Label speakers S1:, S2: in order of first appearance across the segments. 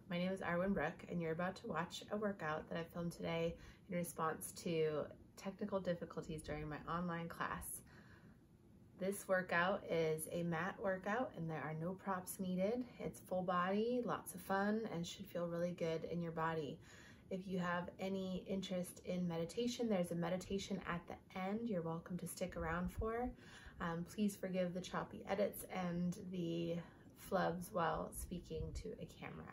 S1: My name is Arwen Brooke, and you're about to watch a workout that I filmed today in response to technical difficulties during my online class. This workout is a mat workout and there are no props needed. It's full body, lots of fun, and should feel really good in your body. If you have any interest in meditation, there's a meditation at the end you're welcome to stick around for. Please forgive the choppy edits and the flubs while speaking to a camera.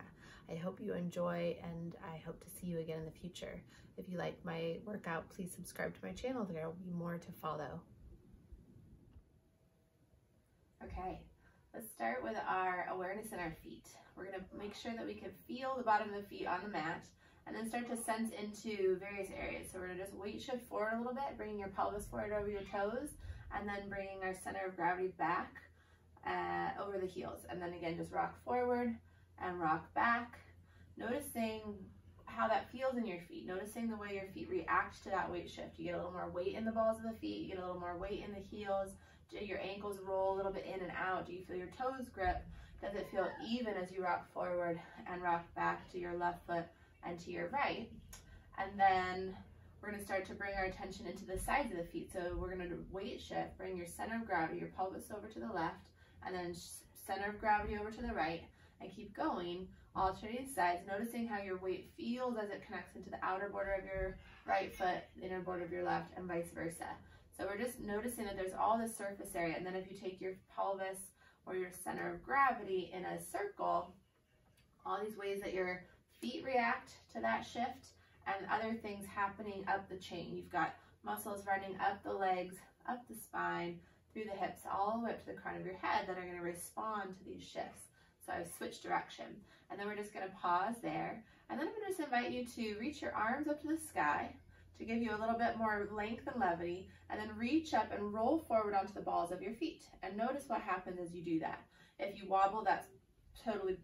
S1: I hope you enjoy, and I hope to see you again in the future. If you like my workout, please subscribe to my channel. There will be more to follow. Okay, let's start with our awareness in our feet. We're going to make sure that we can feel the bottom of the feet on the mat and then start to sense into various areas. So we're going to just weight shift forward a little bit, bringing your pelvis forward over your toes, and then bringing our center of gravity back over the heels. And then again, just rock forward and rock back, noticing how that feels in your feet, noticing the way your feet react to that weight shift. You get a little more weight in the balls of the feet, you get a little more weight in the heels. Do your ankles roll a little bit in and out? Do you feel your toes grip? Does it feel even as you rock forward and rock back to your left foot and to your right? And then we're going to start to bring our attention into the sides of the feet. So we're going to weight shift, bring your center of gravity, your pelvis over to the left, and then center of gravity over to the right, and keep going, alternating sides, noticing how your weight feels as it connects into the outer border of your right foot, the inner border of your left, and vice versa. So we're just noticing that there's all this surface area, and then if you take your pelvis or your center of gravity in a circle, all these ways that your feet react to that shift and other things happening up the chain. You've got muscles running up the legs, up the spine, through the hips, all the way up to the crown of your head that are going to respond to these shifts. So I've switched direction. And then we're just going to pause there. And then I'm going to just invite you to reach your arms up to the sky to give you a little bit more length and levity, and then reach up and roll forward onto the balls of your feet. And notice what happens as you do that. If you wobble, that's totally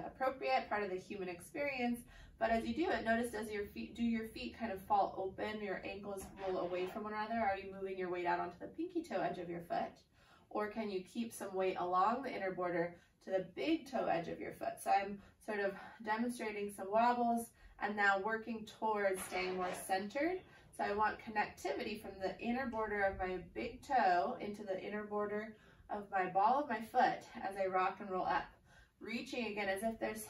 S1: appropriate, part of the human experience. But as you do it, notice does your feet kind of fall open, your ankles roll away from one another? Are you moving your weight out onto the pinky toe edge of your foot? Or can you keep some weight along the inner border to the big toe edge of your foot? So I'm sort of demonstrating some wobbles and now working towards staying more centered. So I want connectivity from the inner border of my big toe into the inner border of my ball of my foot as I rock and roll up. Reaching again as if there's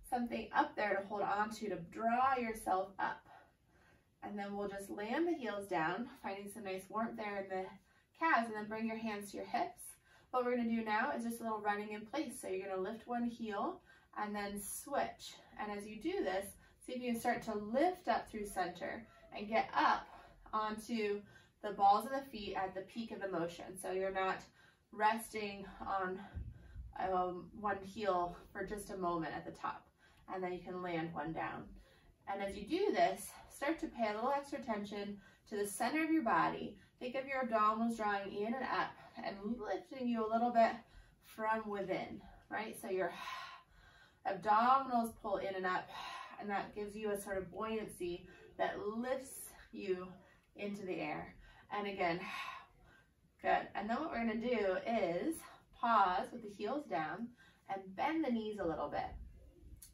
S1: something up there to hold on to draw yourself up. And then we'll just land the heels down, finding some nice warmth there in the calves, and then bring your hands to your hips. What we're going to do now is just a little running in place. So you're going to lift one heel and then switch. And as you do this, see if you can start to lift up through center and get up onto the balls of the feet at the peak of the motion. So you're not resting on one heel for just a moment at the top, and then you can land one down. And as you do this, start to pay a little extra attention to the center of your body. Think of your abdominals drawing in and up and lifting you a little bit from within, right? So your abdominals pull in and up, and that gives you a sort of buoyancy that lifts you into the air. And again, good. And then what we're going to do is pause with the heels down and bend the knees a little bit.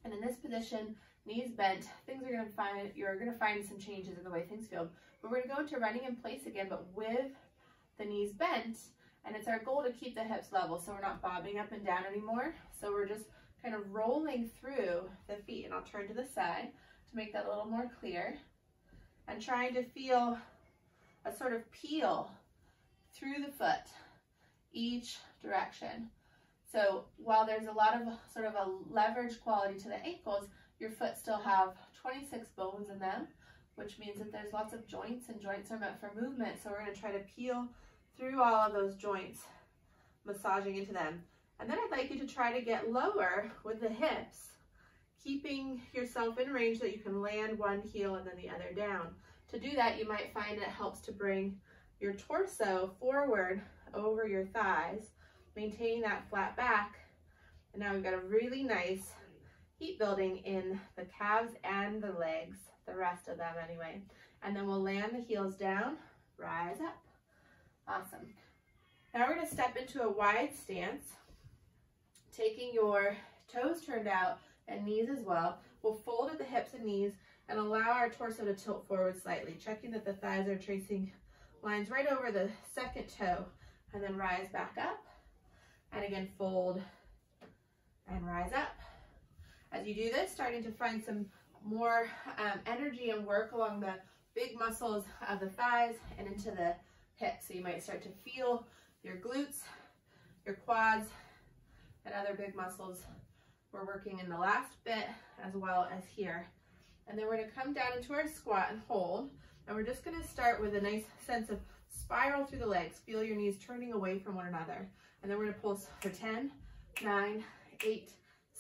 S1: And in this position, knees bent, you're going to find some changes in the way things feel. But we're going to go into running in place again, but with the knees bent. And it's our goal to keep the hips level, so we're not bobbing up and down anymore. So we're just kind of rolling through the feet. And I'll turn to the side to make that a little more clear. And trying to feel a sort of peel through the foot, each direction. So while there's a lot of sort of a leverage quality to the ankles, your foot still have 26 bones in them, which means that there's lots of joints, and joints are meant for movement. So we're going to try to peel through all of those joints, massaging into them. And then I'd like you to try to get lower with the hips, keeping yourself in range that you can land one heel and then the other down. To do that, you might find it helps to bring your torso forward over your thighs, maintaining that flat back. And now we've got a really nice heat building in the calves and the legs, the rest of them anyway. And then we'll land the heels down, rise up. Awesome. Now we're going to step into a wide stance, taking your toes turned out, and knees as well. We'll fold at the hips and knees and allow our torso to tilt forward slightly, checking that the thighs are tracing lines right over the second toe, and then rise back up. And again, fold and rise up. As you do this, starting to find some more energy and work along the big muscles of the thighs and into the hips. So you might start to feel your glutes, your quads, and other big muscles. We're working in the last bit as well as here. And then we're going to come down into our squat and hold. And we're just going to start with a nice sense of spiral through the legs. Feel your knees turning away from one another. And then we're going to pulse for 10, 9, 8,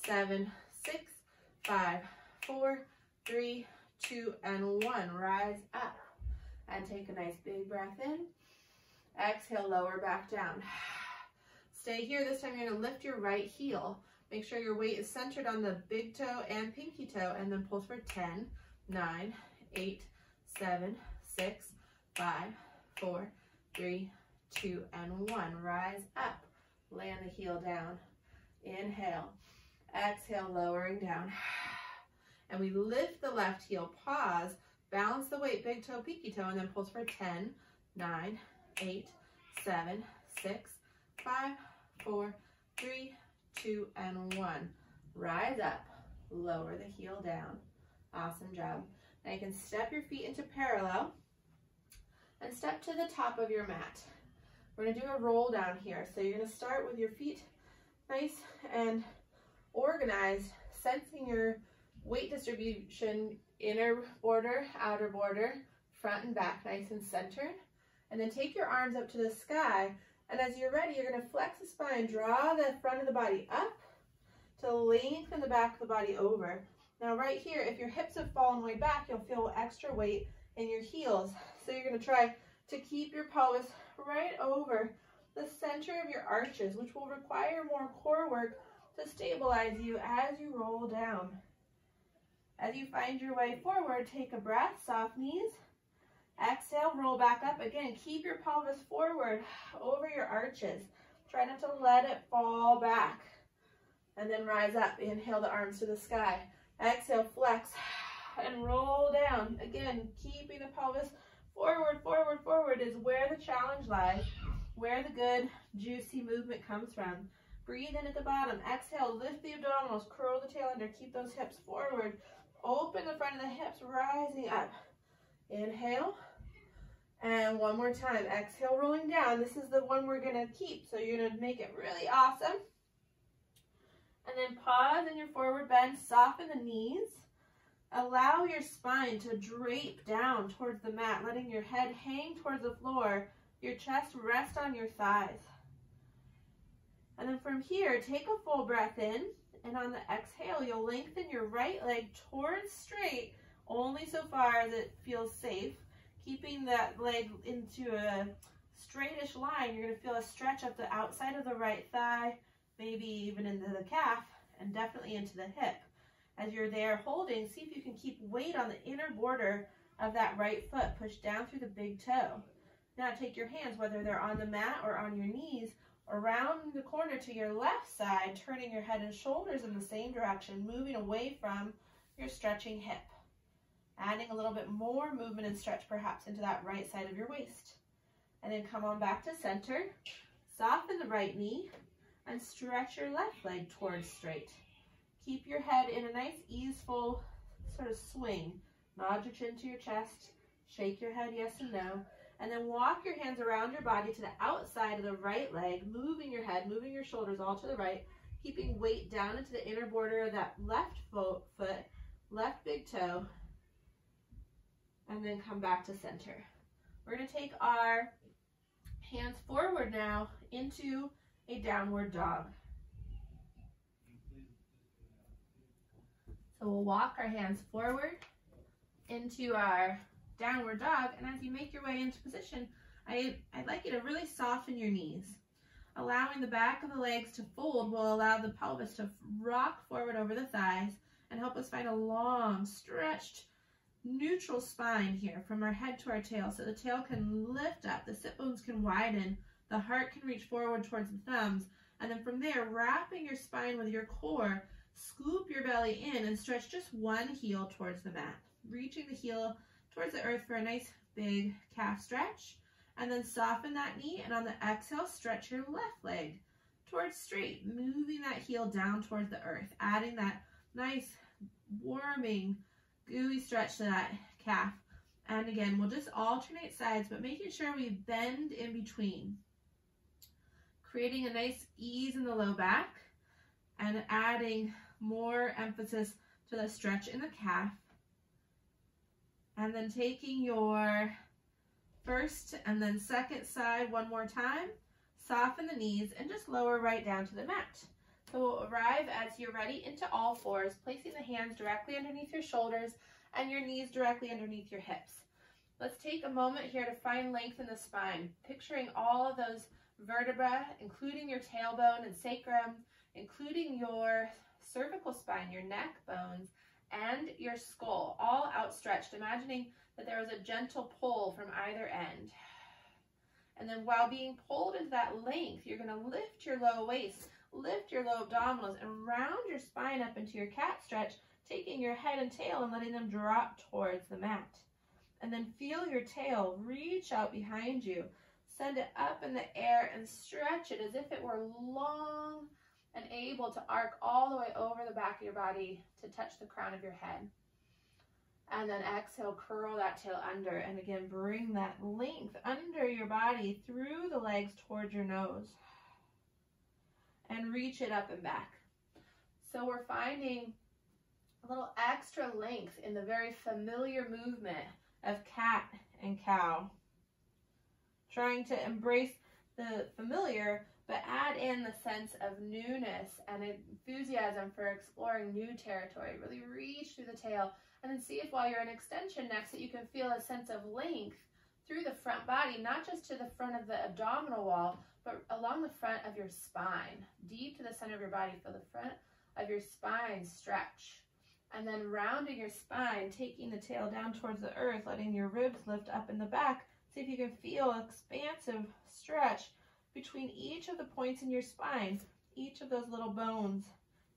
S1: 7, 6, 5, 4, 3, 2, and 1. Rise up and take a nice big breath in. Exhale, lower back down. Stay here. This time you're going to lift your right heel. Make sure your weight is centered on the big toe and pinky toe, and then pulse for 10, 9, 8, 7, 6, 5, 4, 3, 2, and 1. Rise up. Land the heel down. Inhale. Exhale, lowering down. And we lift the left heel. Pause. Balance the weight, big toe, pinky toe, and then pulse for 10, 9, 8, 7, 6, 5, 4, 3, 2, and 1. Rise up. Lower the heel down. Awesome job. Now you can step your feet into parallel and step to the top of your mat. We're going to do a roll down here. So you're going to start with your feet nice and organized, sensing your weight distribution, inner border, outer border, front and back, nice and centered. And then take your arms up to the sky. And as you're ready, you're going to flex the spine, draw the front of the body up to lengthen the back of the body over. Now right here, if your hips have fallen way back, you'll feel extra weight in your heels. So you're going to try to keep your pelvis right over the center of your arches, which will require more core work to stabilize you as you roll down. As you find your way forward, take a breath, soft knees. Exhale, roll back up. Again, keep your pelvis forward over your arches. Try not to let it fall back. And then rise up. Inhale the arms to the sky. Exhale, flex and roll down. Again, keeping the pelvis forward, forward, forward is where the challenge lies, where the good, juicy movement comes from. Breathe in at the bottom. Exhale, lift the abdominals, curl the tail under, keep those hips forward. Open the front of the hips, rising up. Inhale. And one more time. Exhale, rolling down. This is the one we're going to keep, so you're going to make it really awesome. And then pause in your forward bend. Soften the knees. Allow your spine to drape down towards the mat, letting your head hang towards the floor, your chest rest on your thighs. And then from here, take a full breath in, and on the exhale, you'll lengthen your right leg towards straight, only so far as it feels safe. Keeping that leg into a straightish line, you're going to feel a stretch up the outside of the right thigh, maybe even into the calf, and definitely into the hip. As you're there holding, see if you can keep weight on the inner border of that right foot. Push down through the big toe. Now take your hands, whether they're on the mat or on your knees, around the corner to your left side, turning your head and shoulders in the same direction, moving away from your stretching hip. Adding a little bit more movement and stretch perhaps into that right side of your waist. And then come on back to center. Soften the right knee and stretch your left leg towards straight. Keep your head in a nice easeful sort of swing. Nod your chin to your chest. Shake your head yes and no. And then walk your hands around your body to the outside of the right leg, moving your head, moving your shoulders all to the right, keeping weight down into the inner border of that left foot, left big toe, and then come back to center. We're going to take our hands forward now into a downward dog. So we'll walk our hands forward into our downward dog, and as you make your way into position, I'd like you to really soften your knees. Allowing the back of the legs to fold will allow the pelvis to rock forward over the thighs and help us find a long, stretched, neutral spine here from our head to our tail, so the tail can lift up, the sit bones can widen, the heart can reach forward towards the thumbs, and then from there, wrapping your spine with your core Scoop your belly in and stretch just one heel towards the mat, reaching the heel towards the earth for a nice big calf stretch. And then soften that knee, and on the exhale, stretch your left leg towards straight, moving that heel down towards the earth, adding that nice, warming, gooey stretch to that calf. And again, we'll just alternate sides, but making sure we bend in between, creating a nice ease in the low back and adding more emphasis to the stretch in the calf. And then taking your first and then second side one more time, soften the knees and just lower right down to the mat. So we'll arrive as you're ready into all fours, placing the hands directly underneath your shoulders and your knees directly underneath your hips. Let's take a moment here to find length in the spine, picturing all of those vertebrae, including your tailbone and sacrum, including your cervical spine, your neck bones, and your skull, all outstretched, imagining that there was a gentle pull from either end. And then while being pulled into that length, you're going to lift your low waist, lift your low abdominals, and round your spine up into your cat stretch, taking your head and tail and letting them drop towards the mat. And then feel your tail reach out behind you. Send it up in the air and stretch it as if it were long and able to arc all the way over the back of your body to touch the crown of your head. And then exhale, curl that tail under, and again, bring that length under your body through the legs towards your nose. And reach it up and back. So we're finding a little extra length in the very familiar movement of cat and cow. Trying to embrace the familiar, but add in the sense of newness and enthusiasm for exploring new territory. Really reach through the tail. And then see if while you're in extension next that you can feel a sense of length through the front body, not just to the front of the abdominal wall, but along the front of your spine, deep to the center of your body. Feel the front of your spine stretch. And then rounding your spine, taking the tail down towards the earth, letting your ribs lift up in the back. See if you can feel an expansive stretch between each of the points in your spine, each of those little bones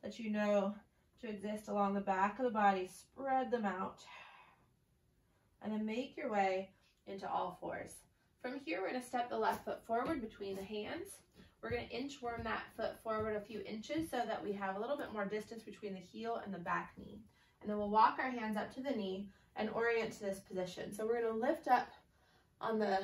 S1: that you know to exist along the back of the body. Spread them out. And then make your way into all fours. From here, we're going to step the left foot forward between the hands. We're going to inchworm that foot forward a few inches so that we have a little bit more distance between the heel and the back knee. And then we'll walk our hands up to the knee and orient to this position. So we're going to lift up on the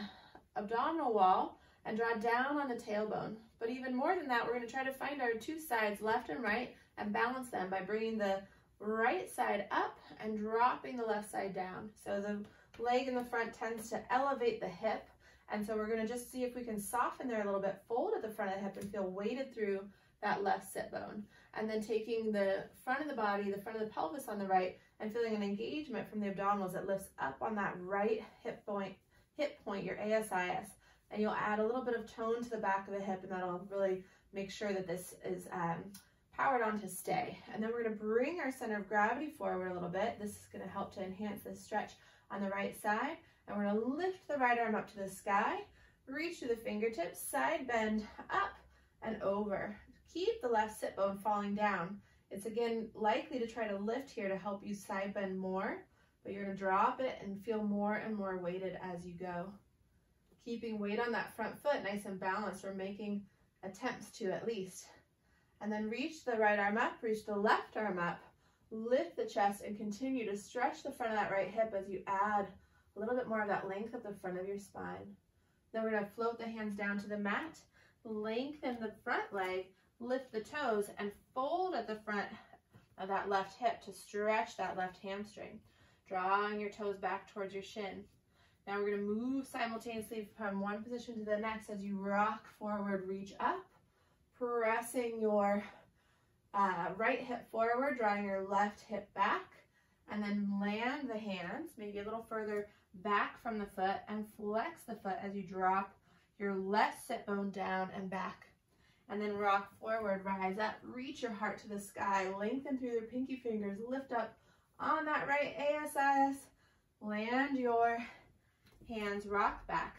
S1: abdominal wall and draw down on the tailbone. But even more than that, we're going to try to find our two sides, left and right, and balance them by bringing the right side up and dropping the left side down. So the leg in the front tends to elevate the hip. And so we're going to just see if we can soften there a little bit, fold at the front of the hip and feel weighted through that left sit bone. And then taking the front of the body, the front of the pelvis on the right, and feeling an engagement from the abdominals that lifts up on that right hip point, your ASIS. And you'll add a little bit of tone to the back of the hip, and that'll really make sure that this is powered on to stay. And then we're going to bring our center of gravity forward a little bit. This is going to help to enhance this stretch on the right side. And we're going to lift the right arm up to the sky, reach through the fingertips, side bend up and over. Keep the left sit bone falling down. It's again likely to try to lift here to help you side bend more, but you're going to drop it and feel more and more weighted as you go. Keeping weight on that front foot nice and balanced, or making attempts to at least. And then reach the right arm up, reach the left arm up, lift the chest, and continue to stretch the front of that right hip as you add a little bit more of that length at the front of your spine. Then we're going to float the hands down to the mat, lengthen the front leg, lift the toes, and fold at the front of that left hip to stretch that left hamstring, drawing your toes back towards your shin. Now we're going to move simultaneously from one position to the next as you rock forward, reach up, pressing your right hip forward, drawing your left hip back, and then land the hands maybe a little further back from the foot and flex the foot as you drop your left sit bone down and back. And then rock forward, rise up, reach your heart to the sky, lengthen through your pinky fingers, lift up on that right ASIS, land your hands, rock back.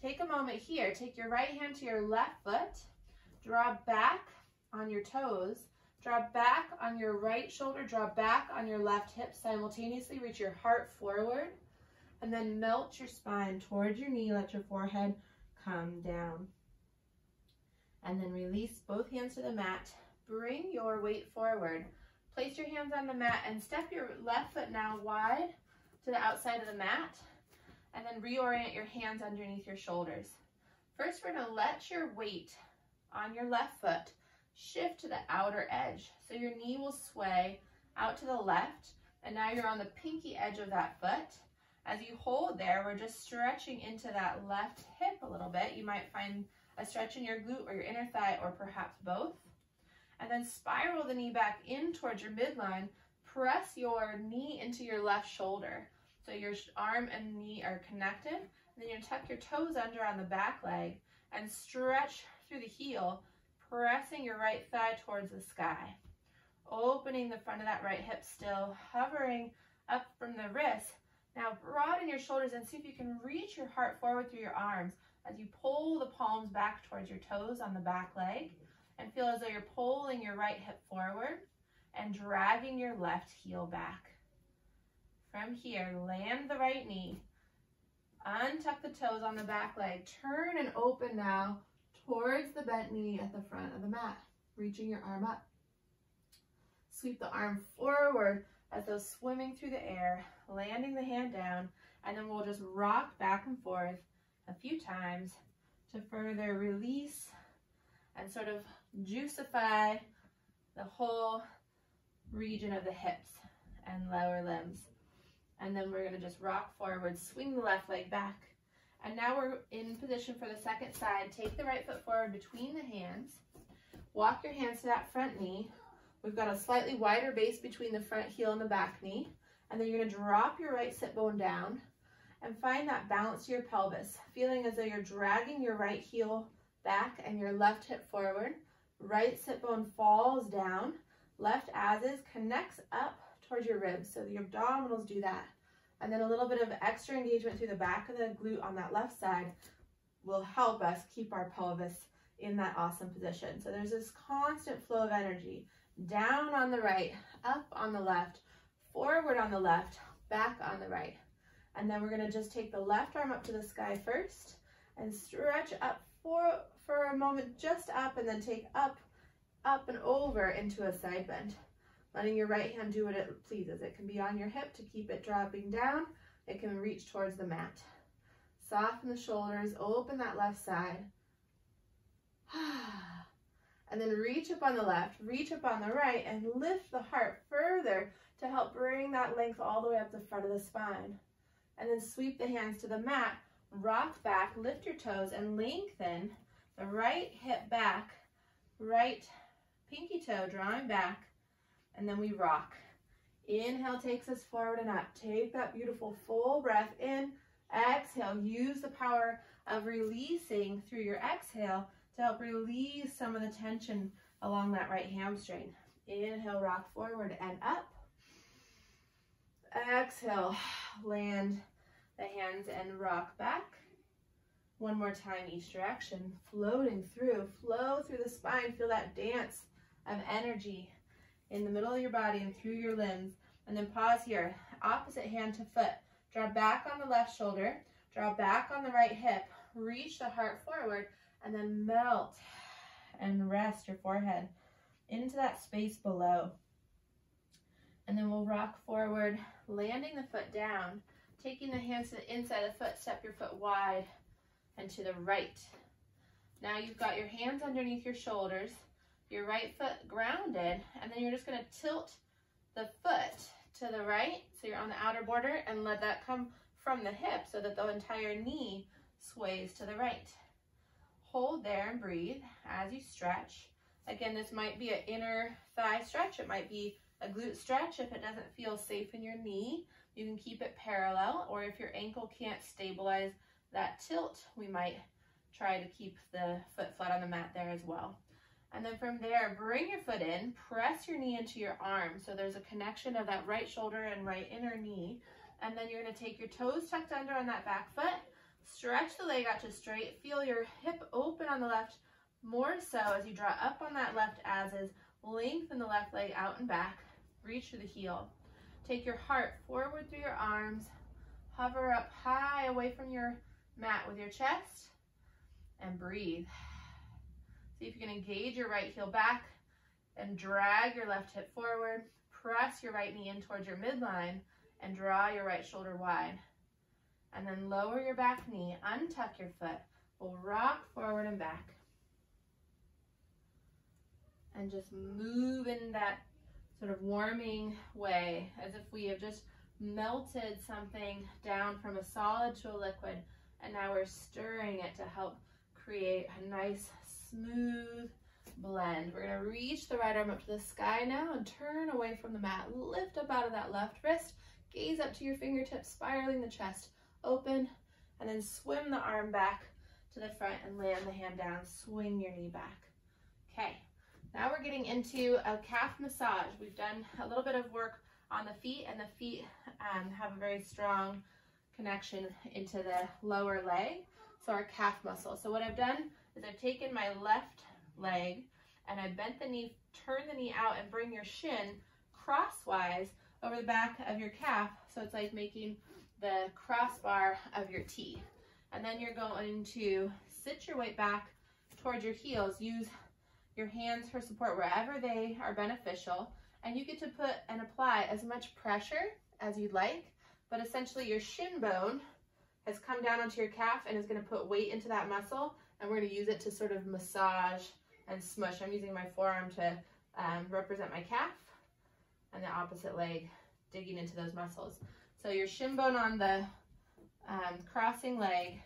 S1: Take a moment here, take your right hand to your left foot, draw back on your toes, Draw back on your right shoulder, draw back on your left hip. Simultaneously reach your heart forward, and then melt your spine towards your knee. Let your forehead come down. And then release both hands to the mat. Bring your weight forward. Place your hands on the mat and step your left foot now wide to the outside of the mat. And then reorient your hands underneath your shoulders. First, we're going to let your weight on your left foot shift to the outer edge. So your knee will sway out to the left. And now you're on the pinky edge of that foot. As you hold there, we're just stretching into that left hip a little bit. You might find a stretch in your glute or your inner thigh, or perhaps both. And then spiral the knee back in towards your midline. Press your knee into your left shoulder. So your arm and knee are connected. And then you tuck your toes under on the back leg and stretch through the heel, pressing your right thigh towards the sky. Opening the front of that right hip still, hovering up from the wrist. Now broaden your shoulders and see if you can reach your heart forward through your arms as you pull the palms back towards your toes on the back leg, and feel as though you're pulling your right hip forward and dragging your left heel back. From here, land the right knee, untuck the toes on the back leg, turn and open now towards the bent knee at the front of the mat, reaching your arm up. Sweep the arm forward as though swimming through the air, landing the hand down, and then we'll just rock back and forth a few times to further release and sort of juicify the whole region of the hips and lower limbs. And then we're going to just rock forward, swing the left leg back. And now we're in position for the second side. Take the right foot forward between the hands. Walk your hands to that front knee. We've got a slightly wider base between the front heel and the back knee. And then you're going to drop your right sit bone down and find that balance to your pelvis, feeling as though you're dragging your right heel back and your left hip forward. Right sit bone falls down. Left as is connects up towards your ribs, so the abdominals do that. And then a little bit of extra engagement through the back of the glute on that left side will help us keep our pelvis in that awesome position. So there's this constant flow of energy. Down on the right, up on the left, forward on the left, back on the right. And then we're going to just take the left arm up to the sky first and stretch up for a moment, just up, and then take up and over into a side bend. Letting your right hand do what it pleases. It can be on your hip to keep it dropping down. It can reach towards the mat. Soften the shoulders, open that left side. And then reach up on the left, reach up on the right, and lift the heart further to help bring that length all the way up the front of the spine. And then sweep the hands to the mat, rock back, lift your toes, and lengthen the right hip back, right pinky toe drawing back, and then we rock. Inhale takes us forward and up. Take that beautiful full breath in. Exhale, use the power of releasing through your exhale to help release some of the tension along that right hamstring. Inhale, rock forward and up. Exhale, land the hands and rock back. One more time each direction, floating through, flow through the spine. Feel that dance of energy in the middle of your body and through your limbs. And then pause here, opposite hand to foot. Draw back on the left shoulder, draw back on the right hip, reach the heart forward, and then melt and rest your forehead into that space below. And then we'll rock forward, landing the foot down, taking the hands to the inside of the foot, step your foot wide and to the right. Now you've got your hands underneath your shoulders, your right foot grounded, and then you're just going to tilt the foot to the right, so you're on the outer border, and let that come from the hip so that the entire knee sways to the right. Hold there and breathe as you stretch. Again, this might be an inner thigh stretch. It might be a glute stretch. If it doesn't feel safe in your knee, you can keep it parallel, or if your ankle can't stabilize that tilt, we might try to keep the foot flat on the mat there as well. And then from there, bring your foot in, press your knee into your arm. So there's a connection of that right shoulder and right inner knee. And then you're going to take your toes tucked under on that back foot, stretch the leg out to straight, feel your hip open on the left more so as you draw up on that left as is, lengthen the left leg out and back, reach for the heel. Take your heart forward through your arms, hover up high away from your mat with your chest, and breathe. See if you can engage your right heel back and drag your left hip forward. Press your right knee in towards your midline and draw your right shoulder wide. And then lower your back knee, untuck your foot. We'll rock forward and back. And just move in that sort of warming way, as if we have just melted something down from a solid to a liquid, and now we're stirring it to help create a nice smooth blend. We're going to reach the right arm up to the sky now and turn away from the mat. Lift up out of that left wrist, gaze up to your fingertips, spiraling the chest open, and then swim the arm back to the front and land the hand down. Swing your knee back. Okay, now we're getting into a calf massage. We've done a little bit of work on the feet, and the feet have a very strong connection into the lower leg, so our calf muscle. So what I've done is I've taken my left leg and I bent the knee, turn the knee out, and bring your shin crosswise over the back of your calf, so it's like making the crossbar of your T. And then you're going to sit your weight back towards your heels. Use your hands for support wherever they are beneficial, and you get to put and apply as much pressure as you'd like, but essentially your shin bone has come down onto your calf and is going to put weight into that muscle, and we're going to use it to sort of massage and smush. I'm using my forearm to represent my calf, and the opposite leg digging into those muscles. So your shin bone on the crossing leg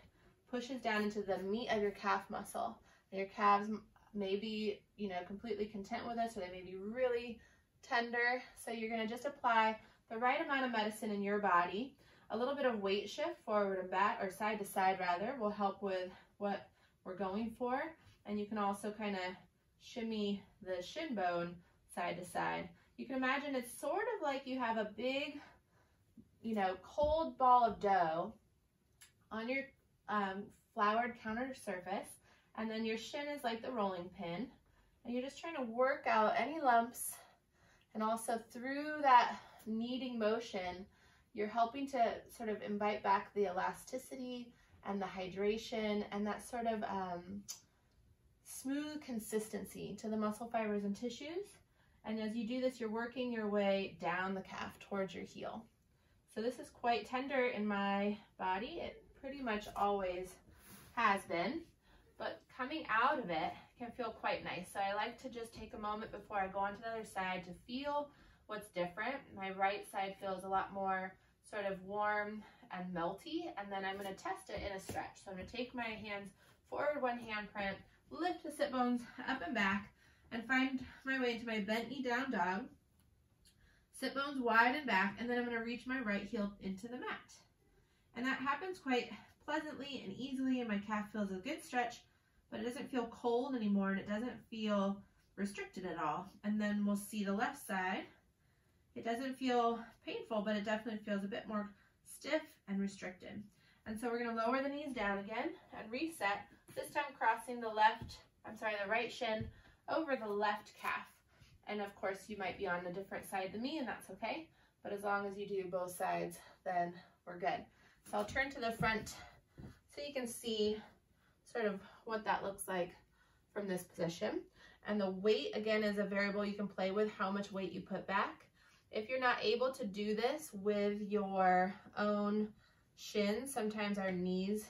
S1: pushes down into the meat of your calf muscle. And your calves may be, completely content with this, or they may be really tender. So you're going to just apply the right amount of medicine in your body. A little bit of weight shift forward and back, or side to side rather, will help with what we're going for. And you can also kind of shimmy the shin bone side to side. You can imagine it's sort of like you have a big, cold ball of dough on your floured counter surface, and then your shin is like the rolling pin, and you're just trying to work out any lumps, and also through that kneading motion, you're helping to sort of invite back the elasticity and the hydration and that sort of smooth consistency to the muscle fibers and tissues. And as you do this, you're working your way down the calf towards your heel. So this is quite tender in my body. It pretty much always has been, but coming out of it can feel quite nice. So I like to just take a moment before I go on to the other side to feel what's different. My right side feels a lot more sort of warm and melty, and then I'm going to test it in a stretch. So I'm going to take my hands forward, one handprint, lift the sit bones up and back, and find my way into my bent knee down dog. Sit bones wide and back, and then I'm going to reach my right heel into the mat. And that happens quite pleasantly and easily, and my calf feels a good stretch, but it doesn't feel cold anymore, and it doesn't feel restricted at all. And then we'll see the left side. It doesn't feel painful, but it definitely feels a bit more stiff and restricted. And so we're going to lower the knees down again and reset, this time crossing the right shin over the left calf. And of course, you might be on a different side than me, and that's okay. But as long as you do both sides, then we're good. So I'll turn to the front so you can see sort of what that looks like from this position. And the weight, again, is a variable you can play with, how much weight you put back. If you're not able to do this with your own shin, sometimes our knees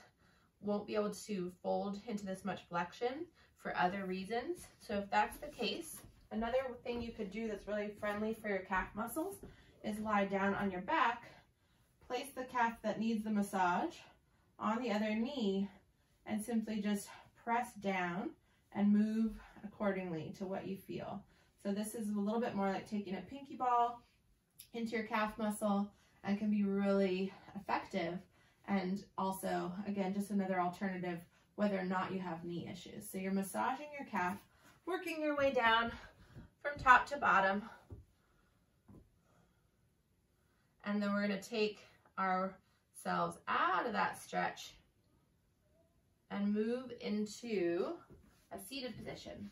S1: won't be able to fold into this much flexion for other reasons. So if that's the case, another thing you could do that's really friendly for your calf muscles is lie down on your back, place the calf that needs the massage on the other knee, and simply just press down and move accordingly to what you feel. So this is a little bit more like taking a pinky ball into your calf muscle, and can be really effective. And also, again, just another alternative whether or not you have knee issues. So you're massaging your calf, working your way down from top to bottom. And then we're going to take ourselves out of that stretch and move into a seated position.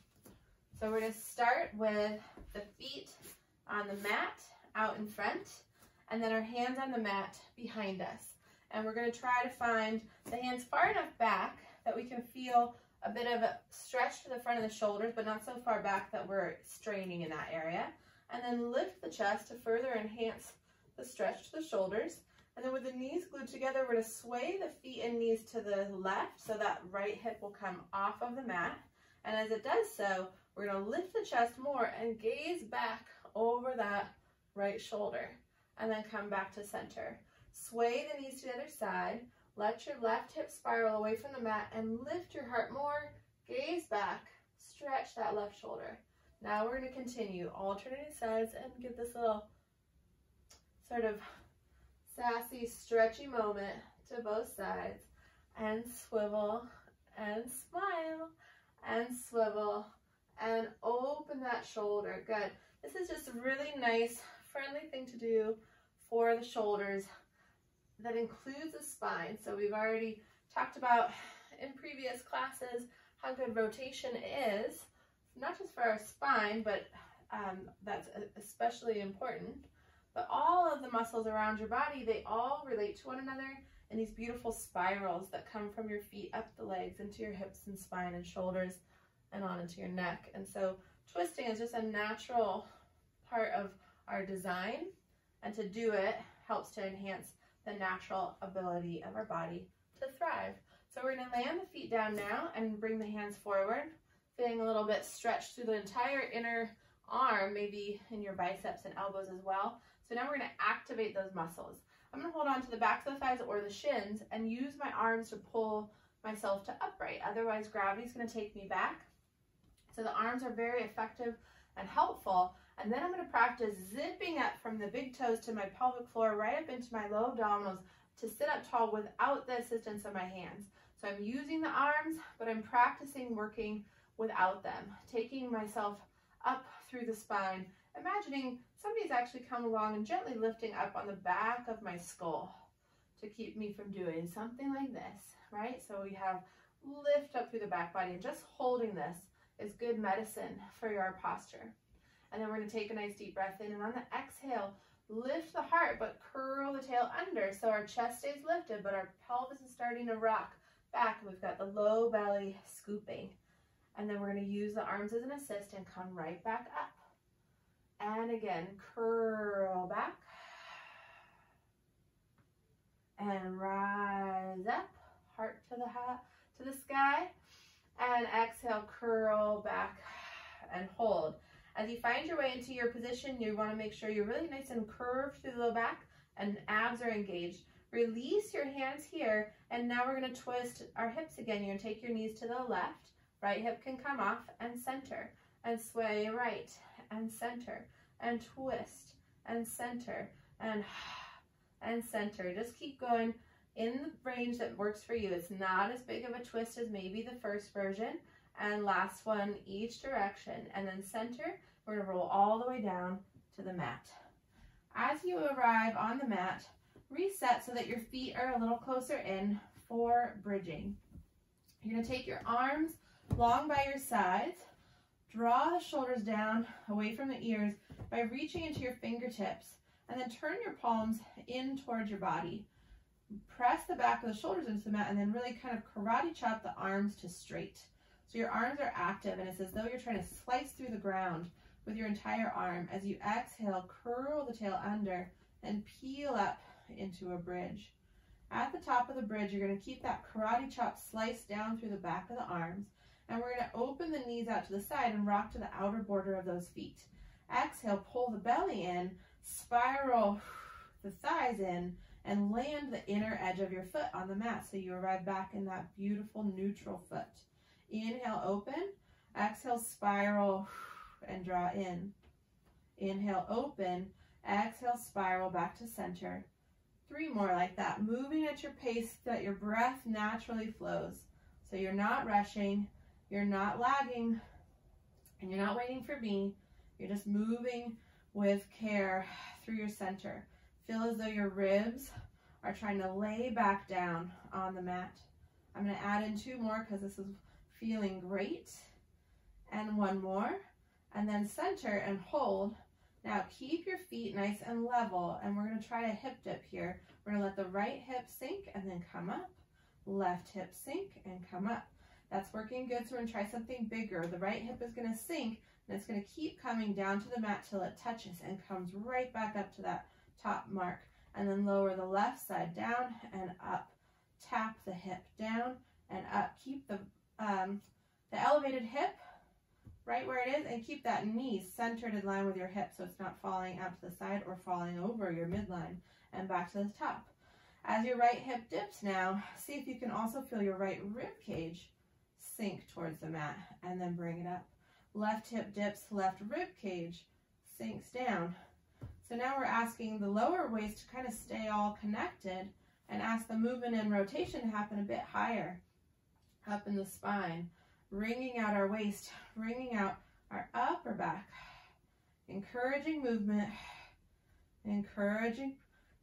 S1: So we're going to start with the feet on the mat out in front, and then our hands on the mat behind us. And we're going to try to find the hands far enough back that we can feel a bit of a stretch to the front of the shoulders, but not so far back that we're straining in that area. And then lift the chest to further enhance the stretch to the shoulders. And then with the knees glued together, we're going to sway the feet and knees to the left so that right hip will come off of the mat. And as it does so, we're going to lift the chest more and gaze back over that right shoulder. And then come back to center. Sway the knees to the other side. Let your left hip spiral away from the mat and lift your heart more. Gaze back. Stretch that left shoulder. Now we're going to continue alternating sides and give this little sort of sassy, stretchy moment to both sides. And swivel and smile and swivel and open that shoulder. Good. This is just a really nice, friendly thing to do for the shoulders that includes the spine. So we've already talked about in previous classes how good rotation is, not just for our spine, but that's especially important, but all of the muscles around your body, they all relate to one another in these beautiful spirals that come from your feet up the legs into your hips and spine and shoulders and on into your neck. And so twisting is just a natural part of our design, and to do it helps to enhance the natural ability of our body to thrive. So we're going to land the feet down now and bring the hands forward, feeling a little bit stretched through the entire inner arm, maybe in your biceps and elbows as well. So now we're going to activate those muscles. I'm going to hold on to the backs of the thighs or the shins and use my arms to pull myself to upright. Otherwise, gravity is going to take me back. So the arms are very effective and helpful. And then I'm going to practice zipping up from the big toes to my pelvic floor, right up into my low abdominals to sit up tall without the assistance of my hands. So I'm using the arms, but I'm practicing working without them, taking myself up through the spine, imagining somebody's actually come along and gently lifting up on the back of my skull to keep me from doing something like this, right? So we have lift up through the back body, and just holding this is good medicine for your posture. And then we're going to take a nice deep breath in, and on the exhale, lift the heart, but curl the tail under so our chest stays lifted, but our pelvis is starting to rock back. We've got the low belly scooping. And then we're going to use the arms as an assist and come right back up. And again, curl back. And rise up, heart to the sky. And exhale, curl back and hold. As you find your way into your position, you want to make sure you're really nice and curved through the low back and abs are engaged. Release your hands here, and now we're going to twist our hips again. You're going to take your knees to the left. Right hip can come off and center, and sway right and center, and twist and center, and center. Just keep going in the range that works for you. It's not as big of a twist as maybe the first version. And last one, each direction, and then center. We're going to roll all the way down to the mat. As you arrive on the mat, reset so that your feet are a little closer in for bridging. You're going to take your arms long by your sides, draw the shoulders down away from the ears by reaching into your fingertips, and then turn your palms in towards your body. Press the back of the shoulders into the mat, and then really kind of karate chop the arms to straight. So your arms are active, and it's as though you're trying to slice through the ground with your entire arm. As you exhale, curl the tail under and peel up into a bridge. At the top of the bridge, you're going to keep that karate chop sliced down through the back of the arms, and we're going to open the knees out to the side and rock to the outer border of those feet. Exhale, pull the belly in, spiral the thighs in, and land the inner edge of your foot on the mat so you arrive back in that beautiful neutral foot. Inhale, open. Exhale, spiral and draw in. Inhale, open. Exhale, spiral back to center. 3 more like that, moving at your pace so that your breath naturally flows. So you're not rushing, you're not lagging, and you're not waiting for me. You're just moving with care through your center. Feel as though your ribs are trying to lay back down on the mat. I'm going to add in 2 more because this is feeling great. And 1 more. and then center and hold. Now keep your feet nice and level, and we're going to try a hip dip here. We're going to let the right hip sink and then come up, left hip sink and come up. That's working good, so we're going to try something bigger. The right hip is going to sink, and it's going to keep coming down to the mat till it touches and comes right back up to that top mark. And then lower the left side down and up. Tap the hip down and up. Keep the elevated hip right where it is, and keep that knee centered in line with your hip so it's not falling out to the side or falling over your midline, and back to the top. As your right hip dips now, see if you can also feel your right rib cage sink towards the mat, and then bring it up. Left hip dips, left rib cage sinks down. So now we're asking the lower waist to kind of stay all connected, and ask the movement and rotation to happen a bit higher up in the spine, wringing out our waist, wringing out our upper back, encouraging movement, encouraging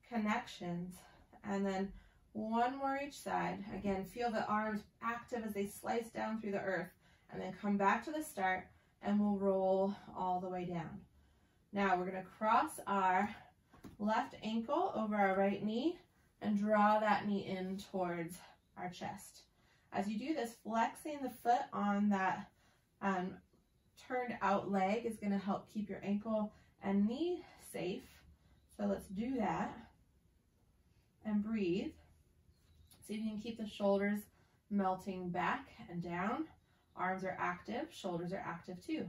S1: connections, and then one more each side. Again, feel the arms active as they slice down through the earth, and then come back to the start, and we'll roll all the way down. Now we're going to cross our left ankle over our right knee and draw that knee in towards our chest. As you do this, flexing the foot on that turned out leg is going to help keep your ankle and knee safe. So let's do that and breathe. See if you can keep the shoulders melting back and down. Arms are active, shoulders are active too.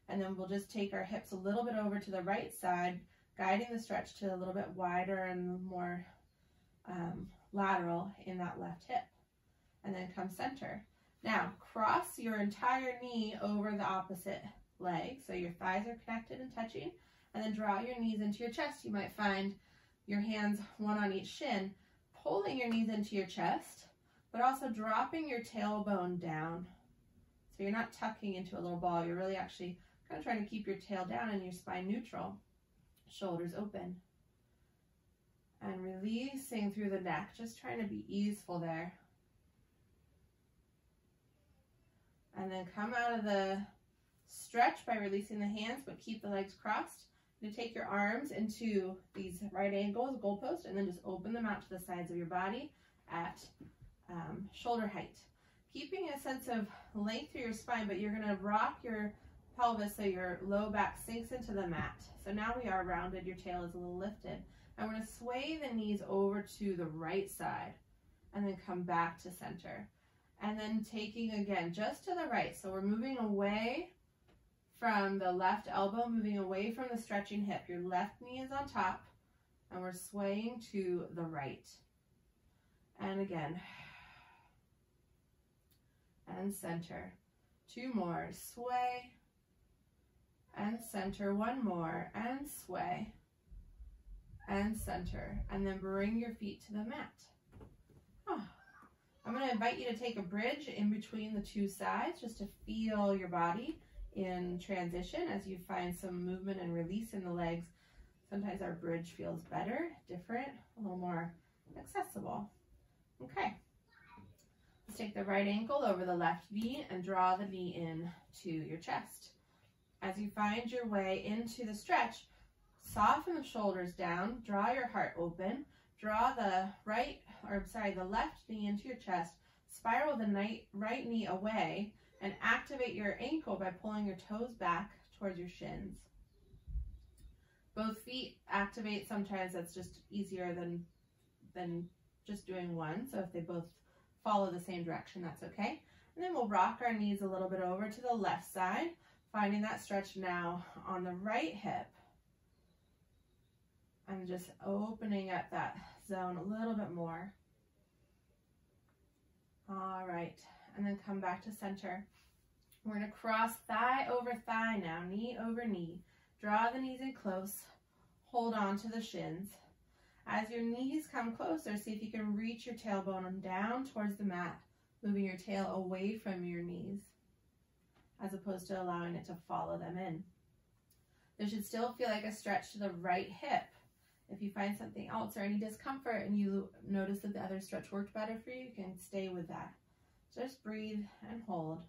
S1: And then we'll just take our hips a little bit over to the right side, guiding the stretch to a little bit wider and more lateral in that left hip. And then come center. Now cross your entire knee over the opposite leg, so your thighs are connected and touching, and then draw your knees into your chest. You might find your hands one on each shin, pulling your knees into your chest, but also dropping your tailbone down. So you're not tucking into a little ball, you're really actually kind of trying to keep your tail down and your spine neutral. Shoulders open. And releasing through the neck, just trying to be easeful there. And then come out of the stretch by releasing the hands, but keep the legs crossed. You take your arms into these right angles, goalpost, and then just open them out to the sides of your body at shoulder height. Keeping a sense of length through your spine, but you're going to rock your pelvis so your low back sinks into the mat. So now we are rounded, your tail is a little lifted. And we're going to sway the knees over to the right side and then come back to center. And then taking again just to the right. So we're moving away from the left elbow, moving away from the stretching hip. Your left knee is on top and we're swaying to the right. And again. And center. Two more. Sway and center. One more and sway and center. And then bring your feet to the mat. I'm going to invite you to take a bridge in between the two sides just to feel your body in transition as you find some movement and release in the legs. Sometimes our bridge feels better, different, a little more accessible. Okay. Let's take the right ankle over the left knee and draw the knee in to your chest. As you find your way into the stretch, soften the shoulders down, draw your heart open, draw the left knee into your chest, spiral the right knee away, and activate your ankle by pulling your toes back towards your shins. Both feet activate. Sometimes that's just easier than just doing one. So if they both follow the same direction, that's okay. And then we'll rock our knees a little bit over to the left side, finding that stretch now on the right hip. And just opening up that zone a little bit more. All right, and then come back to center. We're going to cross thigh over thigh now, knee over knee. Draw the knees in close, hold on to the shins. As your knees come closer, see if you can reach your tailbone down towards the mat, moving your tail away from your knees, as opposed to allowing it to follow them in. There should still feel like a stretch to the right hip. If you find something else or any discomfort and you notice that the other stretch worked better for you, you can stay with that. Just breathe and hold.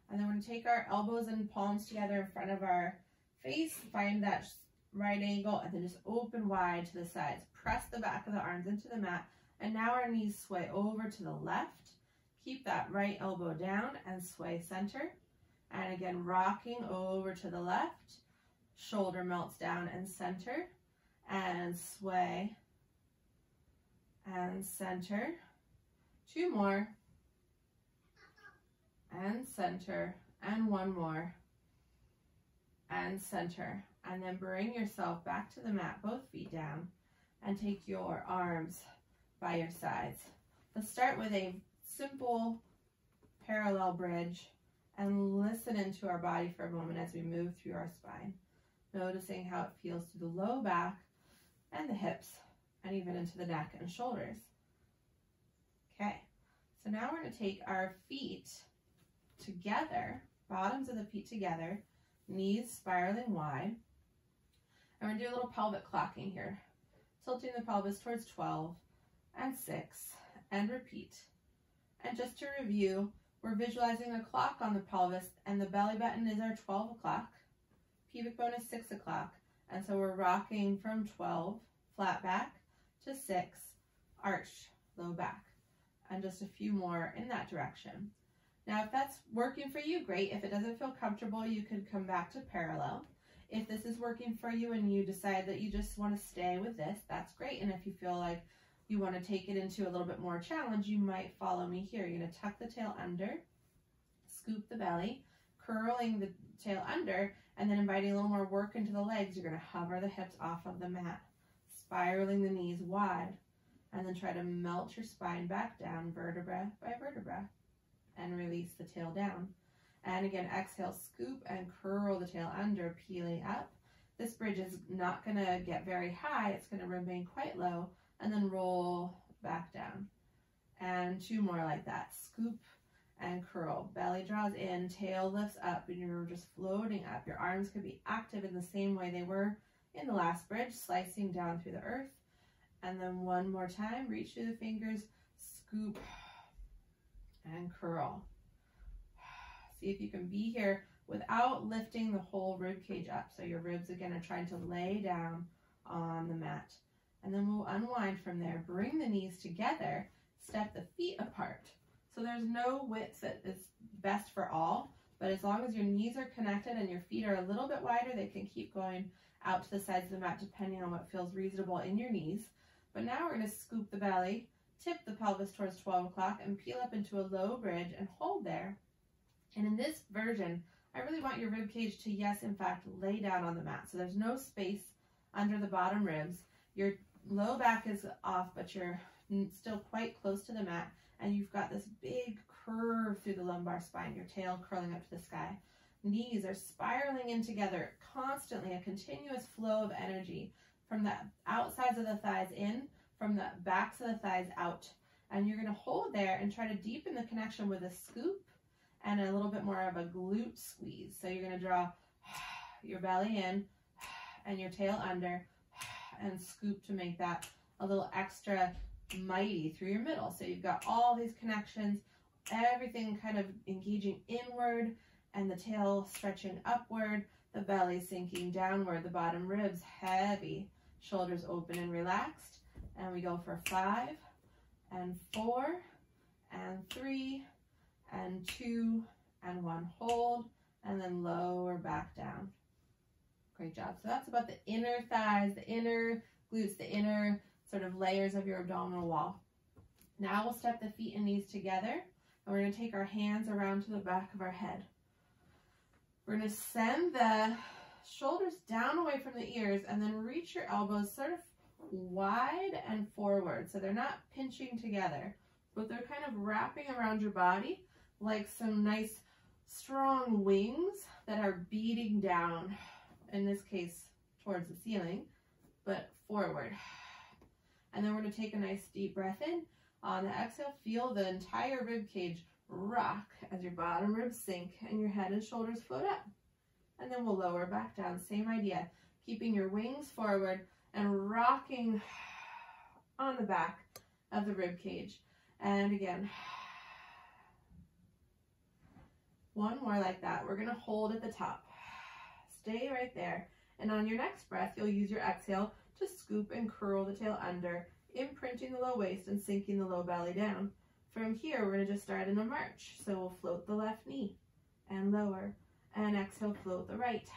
S1: And then we're going to take our elbows and palms together in front of our face, find that right angle, and then just open wide to the sides. Press the back of the arms into the mat, and now our knees sway over to the left. Keep that right elbow down and sway center. And again, rocking over to the left, shoulder melts down and center, and sway and center. 2 more, and center, and 1 more, and center. And then bring yourself back to the mat, both feet down, and take your arms by your sides. Let's start with a simple parallel bridge and listen into our body for a moment as we move through our spine, noticing how it feels through the low back and the hips, and even into the neck and shoulders. Okay, so now we're going to take our feet together, bottoms of the feet together, knees spiraling wide. And we're going to do a little pelvic clocking here, tilting the pelvis towards 12 and 6, and repeat. And just to review, we're visualizing a clock on the pelvis, and the belly button is our 12 o'clock, pubic bone is 6 o'clock, and so we're rocking from 12, flat back, to 6, arched, low back, and just a few more in that direction. Now, if that's working for you, great. If it doesn't feel comfortable, you could come back to parallel. If this is working for you and you decide that you just want to stay with this, that's great. And if you feel like you want to take it into a little bit more challenge, you might follow me here. You're going to tuck the tail under, scoop the belly, curling the tail under, and then inviting a little more work into the legs. You're going to hover the hips off of the mat, spiraling the knees wide, and then try to melt your spine back down, vertebra by vertebra, and release the tail down. And again, exhale, scoop and curl the tail under, peeling up. This bridge is not going to get very high. It's going to remain quite low, and then roll back down. And 2 more like that. Scoop and curl. Belly draws in, tail lifts up, and you're just floating up. Your arms could be active in the same way they were in the last bridge, slicing down through the earth. And then 1 more time, reach through the fingers, scoop and curl. See if you can be here without lifting the whole rib cage up. So your ribs again are trying to lay down on the mat. And then we'll unwind from there. Bring the knees together, step the feet apart. So there's no width that is best for all, but as long as your knees are connected and your feet are a little bit wider, they can keep going out to the sides of the mat depending on what feels reasonable in your knees. But now we're going to scoop the belly, tip the pelvis towards 12 o'clock, and peel up into a low bridge and hold there. And in this version, I really want your rib cage to, yes, in fact, lay down on the mat. So there's no space under the bottom ribs. Your low back is off, but you're still quite close to the mat. And you've got this big curve through the lumbar spine, your tail curling up to the sky. Knees are spiraling in together, constantly a continuous flow of energy from the outsides of the thighs in, from the backs of the thighs out. And you're going to hold there and try to deepen the connection with a scoop and a little bit more of a glute squeeze. So you're going to draw your belly in and your tail under and scoop to make that a little extra mighty through your middle. So you've got all these connections, everything kind of engaging inward, and the tail stretching upward, the belly sinking downward, the bottom ribs heavy, shoulders open and relaxed. And we go for 5 and 4 and 3 and 2 and 1. Hold, and then lower back down. Great job. So that's about the inner thighs, the inner glutes, the inner sort of layers of your abdominal wall. Now we'll step the feet and knees together, and we're going to take our hands around to the back of our head. We're going to send the shoulders down away from the ears, and then reach your elbows sort of wide and forward. So they're not pinching together, but they're kind of wrapping around your body like some nice strong wings that are beating down, in this case towards the ceiling, but forward. And then we're going to take a nice deep breath in. On the exhale, feel the entire rib cage rock as your bottom ribs sink and your head and shoulders float up. And then we'll lower back down. Same idea, keeping your wings forward and rocking on the back of the rib cage. And again, One more like that. We're gonna hold at the top. Stay right there. And on your next breath, you'll use your exhale to scoop and curl the tail under, imprinting the low waist and sinking the low belly down. From here, we're gonna just start in a march. So we'll float the left knee and lower, and exhale, float the right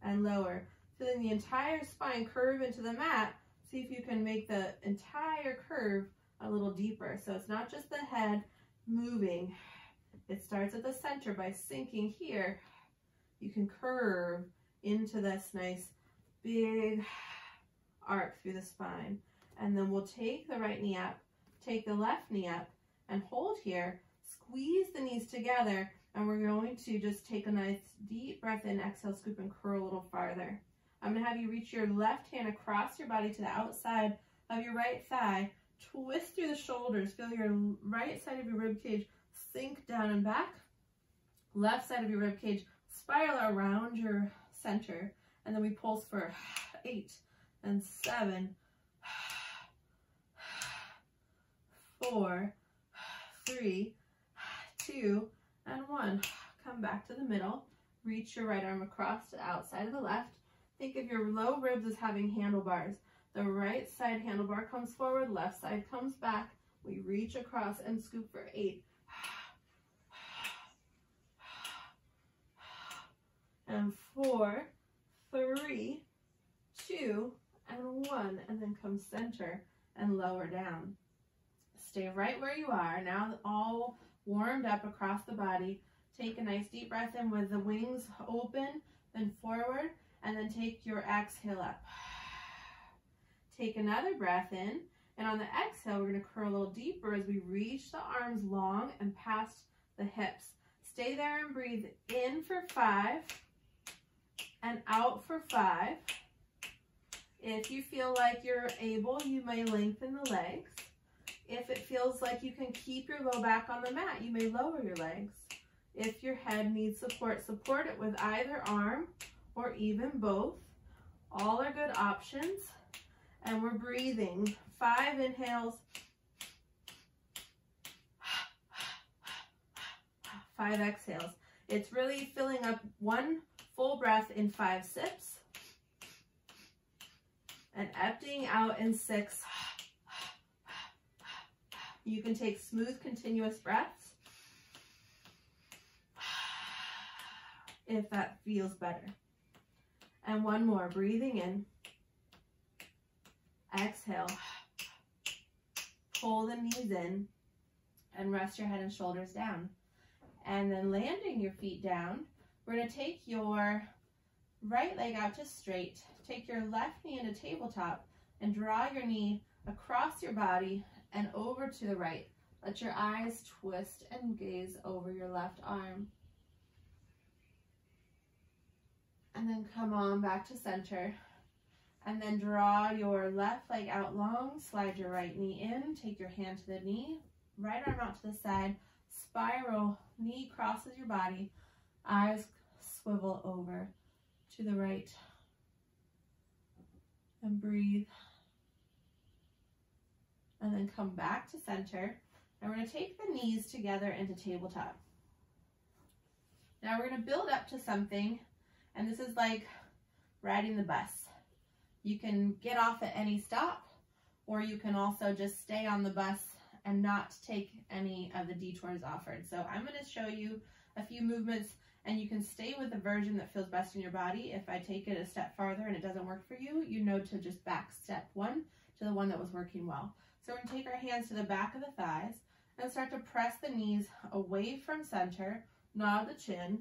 S1: and lower. Feeling the entire spine curve into the mat. See if you can make the entire curve a little deeper. So it's not just the head moving. It starts at the center by sinking here. You can curve into this nice big arc through the spine. And then we'll take the right knee up, take the left knee up, and hold here. Squeeze the knees together, and we're going to just take a nice deep breath in, exhale, scoop and curl a little farther. I'm going to have you reach your left hand across your body to the outside of your right thigh. Twist through the shoulders. Feel your right side of your rib cage sink down and back. Left side of your rib cage spiral around your center. And then we pulse for 8 and 7, 4, 3, 2, and 1. Come back to the middle. Reach your right arm across to the outside of the left. Think of your low ribs as having handlebars. The right side handlebar comes forward, left side comes back. We reach across and scoop for 8. And 4, 3, 2, and 1. And then come center and lower down. Stay right where you are. Now all warmed up across the body. Take a nice deep breath in with the wings open, then forward, and then take your exhale up. Take another breath in, and on the exhale, we're going to curl a little deeper as we reach the arms long and past the hips. Stay there and breathe in for 5 and out for 5. If you feel like you're able, you may lengthen the legs. If it feels like you can keep your low back on the mat, you may lower your legs. If your head needs support, support it with either arm or even both. All are good options. And we're breathing 5 inhales, 5 exhales. It's really filling up 1 full breath in 5 sips and emptying out in 6. You can take smooth, continuous breaths if that feels better. And 1 more, breathing in. Exhale. Pull the knees in and rest your head and shoulders down. And then landing your feet down, we're going to take your right leg out to straight. Take your left knee into tabletop and draw your knee across your body and over to the right. Let your eyes twist and gaze over your left arm. And then come on back to center. And then draw your left leg out long, slide your right knee in, take your hand to the knee, right arm out to the side, spiral, knee crosses your body, eyes swivel over to the right, and breathe. And then come back to center, and we're going to take the knees together into tabletop. Now we're going to build up to something, and this is like riding the bus. You can get off at any stop, or you can also just stay on the bus and not take any of the detours offered. So I'm going to show you a few movements, and you can stay with the version that feels best in your body. If I take it a step farther and it doesn't work for you, you know to just back step 1 to the one that was working well. So we're going to take our hands to the back of the thighs and start to press the knees away from center, nod the chin,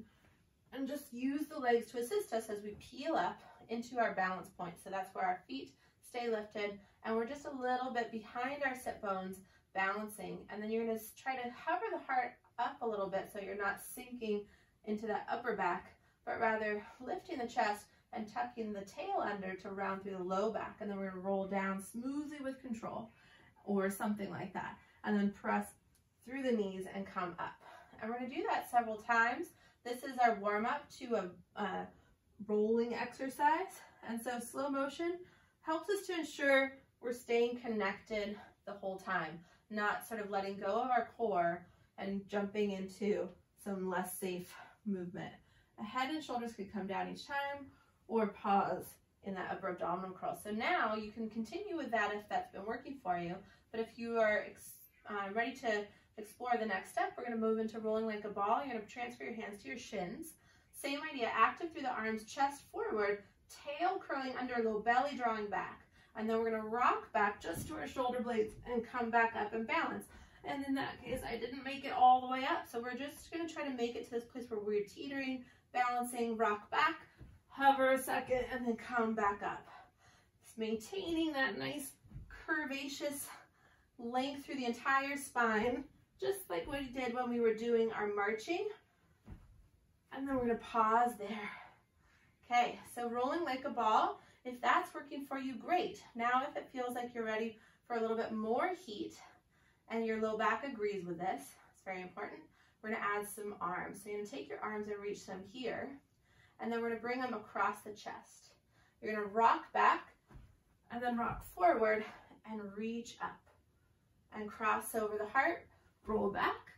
S1: and just use the legs to assist us as we peel up into our balance point. So that's where our feet stay lifted, and we're just a little bit behind our sit bones, balancing. And then you're going to try to hover the heart up a little bit so you're not sinking into that upper back, but rather lifting the chest and tucking the tail under to round through the low back. And then we're going to roll down smoothly with control, or something like that. And then press through the knees and come up. And we're going to do that several times. This is our warm-up to a rolling exercise. And so slow motion helps us to ensure we're staying connected the whole time, not sort of letting go of our core and jumping into some less safe movement. The head and shoulders could come down each time or pause in that upper abdominal curl. So now you can continue with that if that's been working for you. But if you are ready to explore the next step, we're going to move into rolling like a ball. You're going to transfer your hands to your shins. Same idea, active through the arms, chest forward, tail curling under, low belly drawing back. And then we're going to rock back just to our shoulder blades and come back up and balance. And in that case, I didn't make it all the way up. So we're just going to try to make it to this place where we're teetering, balancing, rock back, hover a second, and then come back up. Just maintaining that nice curvaceous length through the entire spine, just like what we did when we were doing our marching. And then we're going to pause there. Okay, so rolling like a ball. If that's working for you, great. Now if it feels like you're ready for a little bit more heat and your low back agrees with this, it's very important, we're going to add some arms. So you're going to take your arms and reach them here, and then we're going to bring them across the chest. You're going to rock back and then rock forward and reach up and cross over the heart, roll back,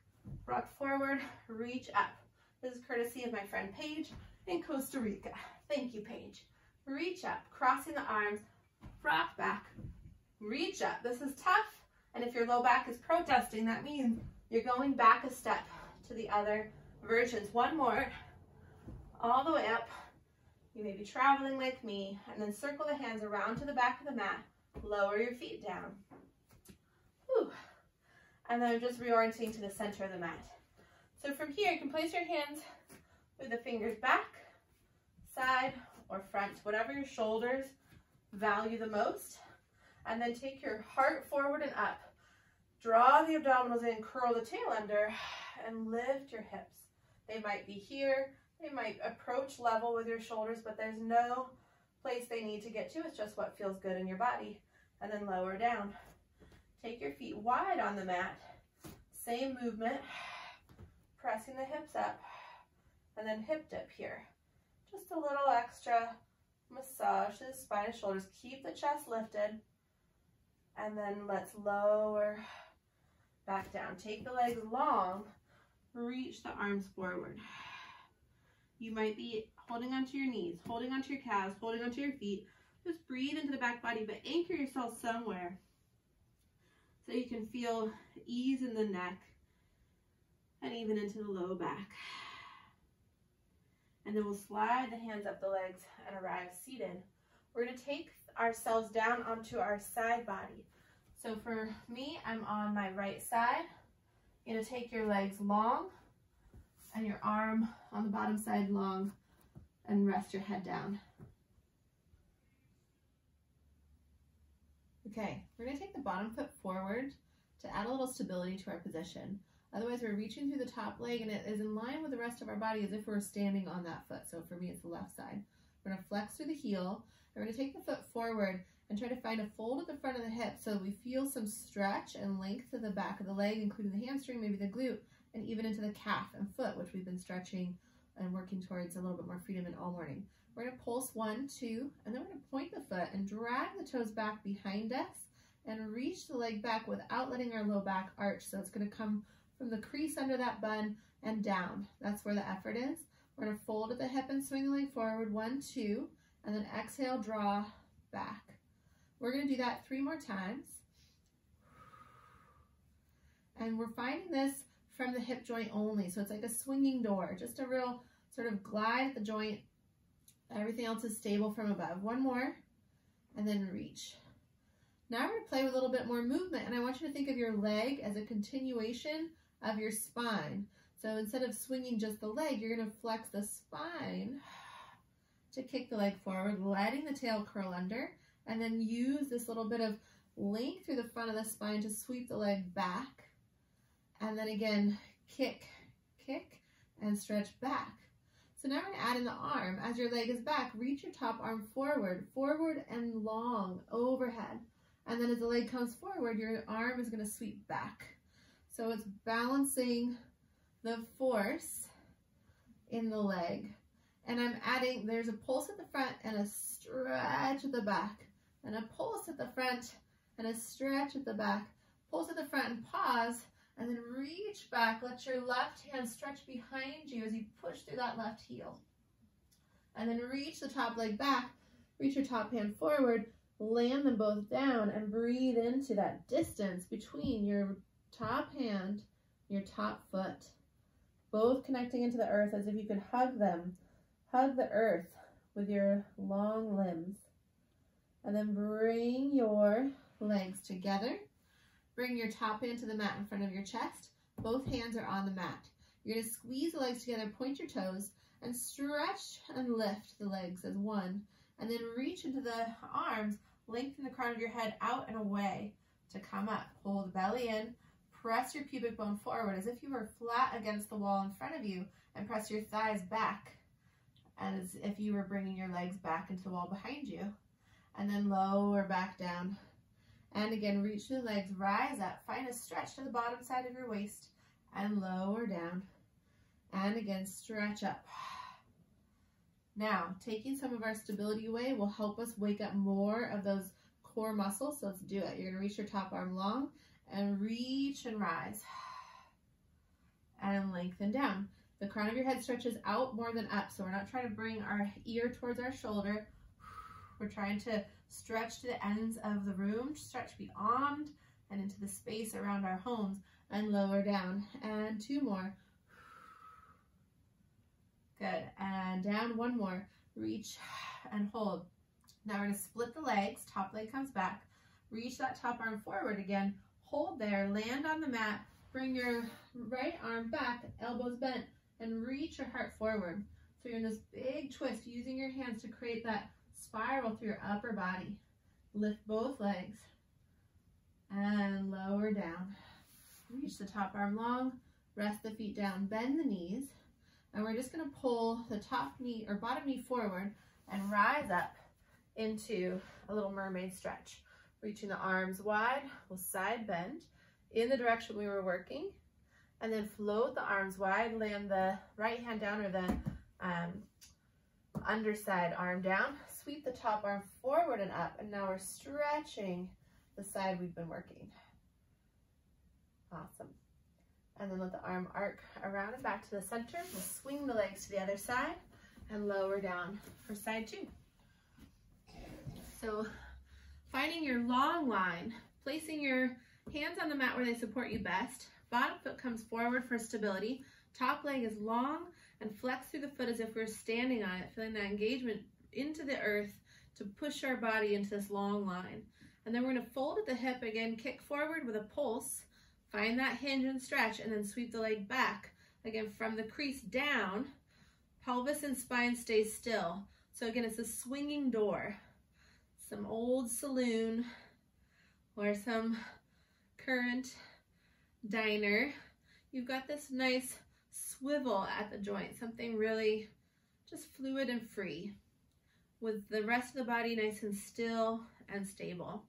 S1: rock forward, reach up. This is courtesy of my friend Paige in Costa Rica. Thank you, Paige. Reach up, crossing the arms, rock back, reach up. This is tough, and if your low back is protesting, that means you're going back a step to the other versions. One more, all the way up. You may be traveling like me, and then circle the hands around to the back of the mat, lower your feet down. Whew. And then just reorienting to the center of the mat. So from here, you can place your hands with the fingers back, side, or front, whatever your shoulders value the most. And then take your heart forward and up. Draw the abdominals in, curl the tail under, and lift your hips. They might be here, they might approach level with your shoulders, but there's no place they need to get to. It's just what feels good in your body. And then lower down. Take your feet wide on the mat. Same movement, pressing the hips up, and then hip dip here. Just a little extra massage to the spine and shoulders. Keep the chest lifted, and then let's lower back down. Take the legs long, reach the arms forward. You might be holding onto your knees, holding onto your calves, holding onto your feet. Just breathe into the back body, but anchor yourself somewhere so you can feel ease in the neck and even into the low back. And then we'll slide the hands up the legs and arrive seated. We're going to take ourselves down onto our side body. So for me, I'm on my right side. You're going to take your legs long and your arm on the bottom side long and rest your head down. Okay, we're going to take the bottom foot forward to add a little stability to our position. Otherwise, we're reaching through the top leg and it is in line with the rest of our body as if we're standing on that foot. So for me, it's the left side. We're going to flex through the heel. And we're going to take the foot forward and try to find a fold at the front of the hip so we feel some stretch and length to the back of the leg, including the hamstring, maybe the glute, and even into the calf and foot, which we've been stretching and working towards a little bit more freedom in all morning. We're going to pulse 1, 2, and then we're going to point the foot and drag the toes back behind us and reach the leg back without letting our low back arch. So it's going to come from the crease under that bun and down. That's where the effort is. We're going to fold at the hip and swing the leg forward, 1, 2, and then exhale, draw back. We're going to do that 3 more times. And we're finding this from the hip joint only. So it's like a swinging door, just a real sort of glide at the joint. Everything else is stable from above. 1 more, and then reach. Now we're going to play with a little bit more movement, and I want you to think of your leg as a continuation of your spine. So instead of swinging just the leg, you're going to flex the spine to kick the leg forward, letting the tail curl under, and then use this little bit of length through the front of the spine to sweep the leg back. And then again, kick, kick, and stretch back. So now we're going to add in the arm. As your leg is back, reach your top arm forward, forward and long, overhead. And then as the leg comes forward, your arm is going to sweep back. So it's balancing the force in the leg. And I'm adding, there's a pulse at the front and a stretch at the back. And a pulse at the front and a stretch at the back. Pulse at the front and pause. And then reach back. Let your left hand stretch behind you as you push through that left heel. And then reach the top leg back. Reach your top hand forward. Land them both down and breathe into that distance between your top hand, your top foot. Both connecting into the earth as if you could hug them. Hug the earth with your long limbs. And then bring your legs together. Bring your top hand to the mat in front of your chest. Both hands are on the mat. You're going to squeeze the legs together, point your toes, and stretch and lift the legs as one. And then reach into the arms, lengthen the crown of your head out and away to come up. Hold the belly in, press your pubic bone forward as if you were flat against the wall in front of you, and press your thighs back as if you were bringing your legs back into the wall behind you. And then lower back down. And again, reach the legs, rise up, find a stretch to the bottom side of your waist, and lower down. And again, stretch up. Now, taking some of our stability away will help us wake up more of those core muscles, so let's do it. You're gonna reach your top arm long, and reach and rise. And lengthen down. The crown of your head stretches out more than up, so we're not trying to bring our ear towards our shoulder. We're trying to stretch to the ends of the room, stretch beyond and into the space around our homes, and lower down. And two more. Good. And down, one more. Reach and hold. Now we're going to split the legs. Top leg comes back. Reach that top arm forward again. Hold there. Land on the mat. Bring your right arm back, elbows bent, and reach your heart forward. So you're in this big twist, using your hands to create that spiral through your upper body. Lift both legs and lower down. Reach the top arm long, rest the feet down, bend the knees, and we're just going to pull the top knee or bottom knee forward and rise up into a little mermaid stretch. Reaching the arms wide, we'll side bend in the direction we were working, and then float the arms wide, land the right hand down or the underside arm down, sweep the top arm forward and up, and now we're stretching the side we've been working. Awesome. And then let the arm arc around and back to the center. We'll swing the legs to the other side and lower down for side two. So finding your long line, placing your hands on the mat where they support you best. Bottom foot comes forward for stability. Top leg is long and flex through the foot as if we're standing on it, feeling that engagement into the earth to push our body into this long line. And then we're going to fold at the hip again, kick forward with a pulse, find that hinge and stretch, and then sweep the leg back. Again, from the crease down, pelvis and spine stay still. So again, it's a swinging door. Some old saloon or some current diner. You've got this nice swivel at the joint, something really just fluid and free, with the rest of the body nice and still and stable.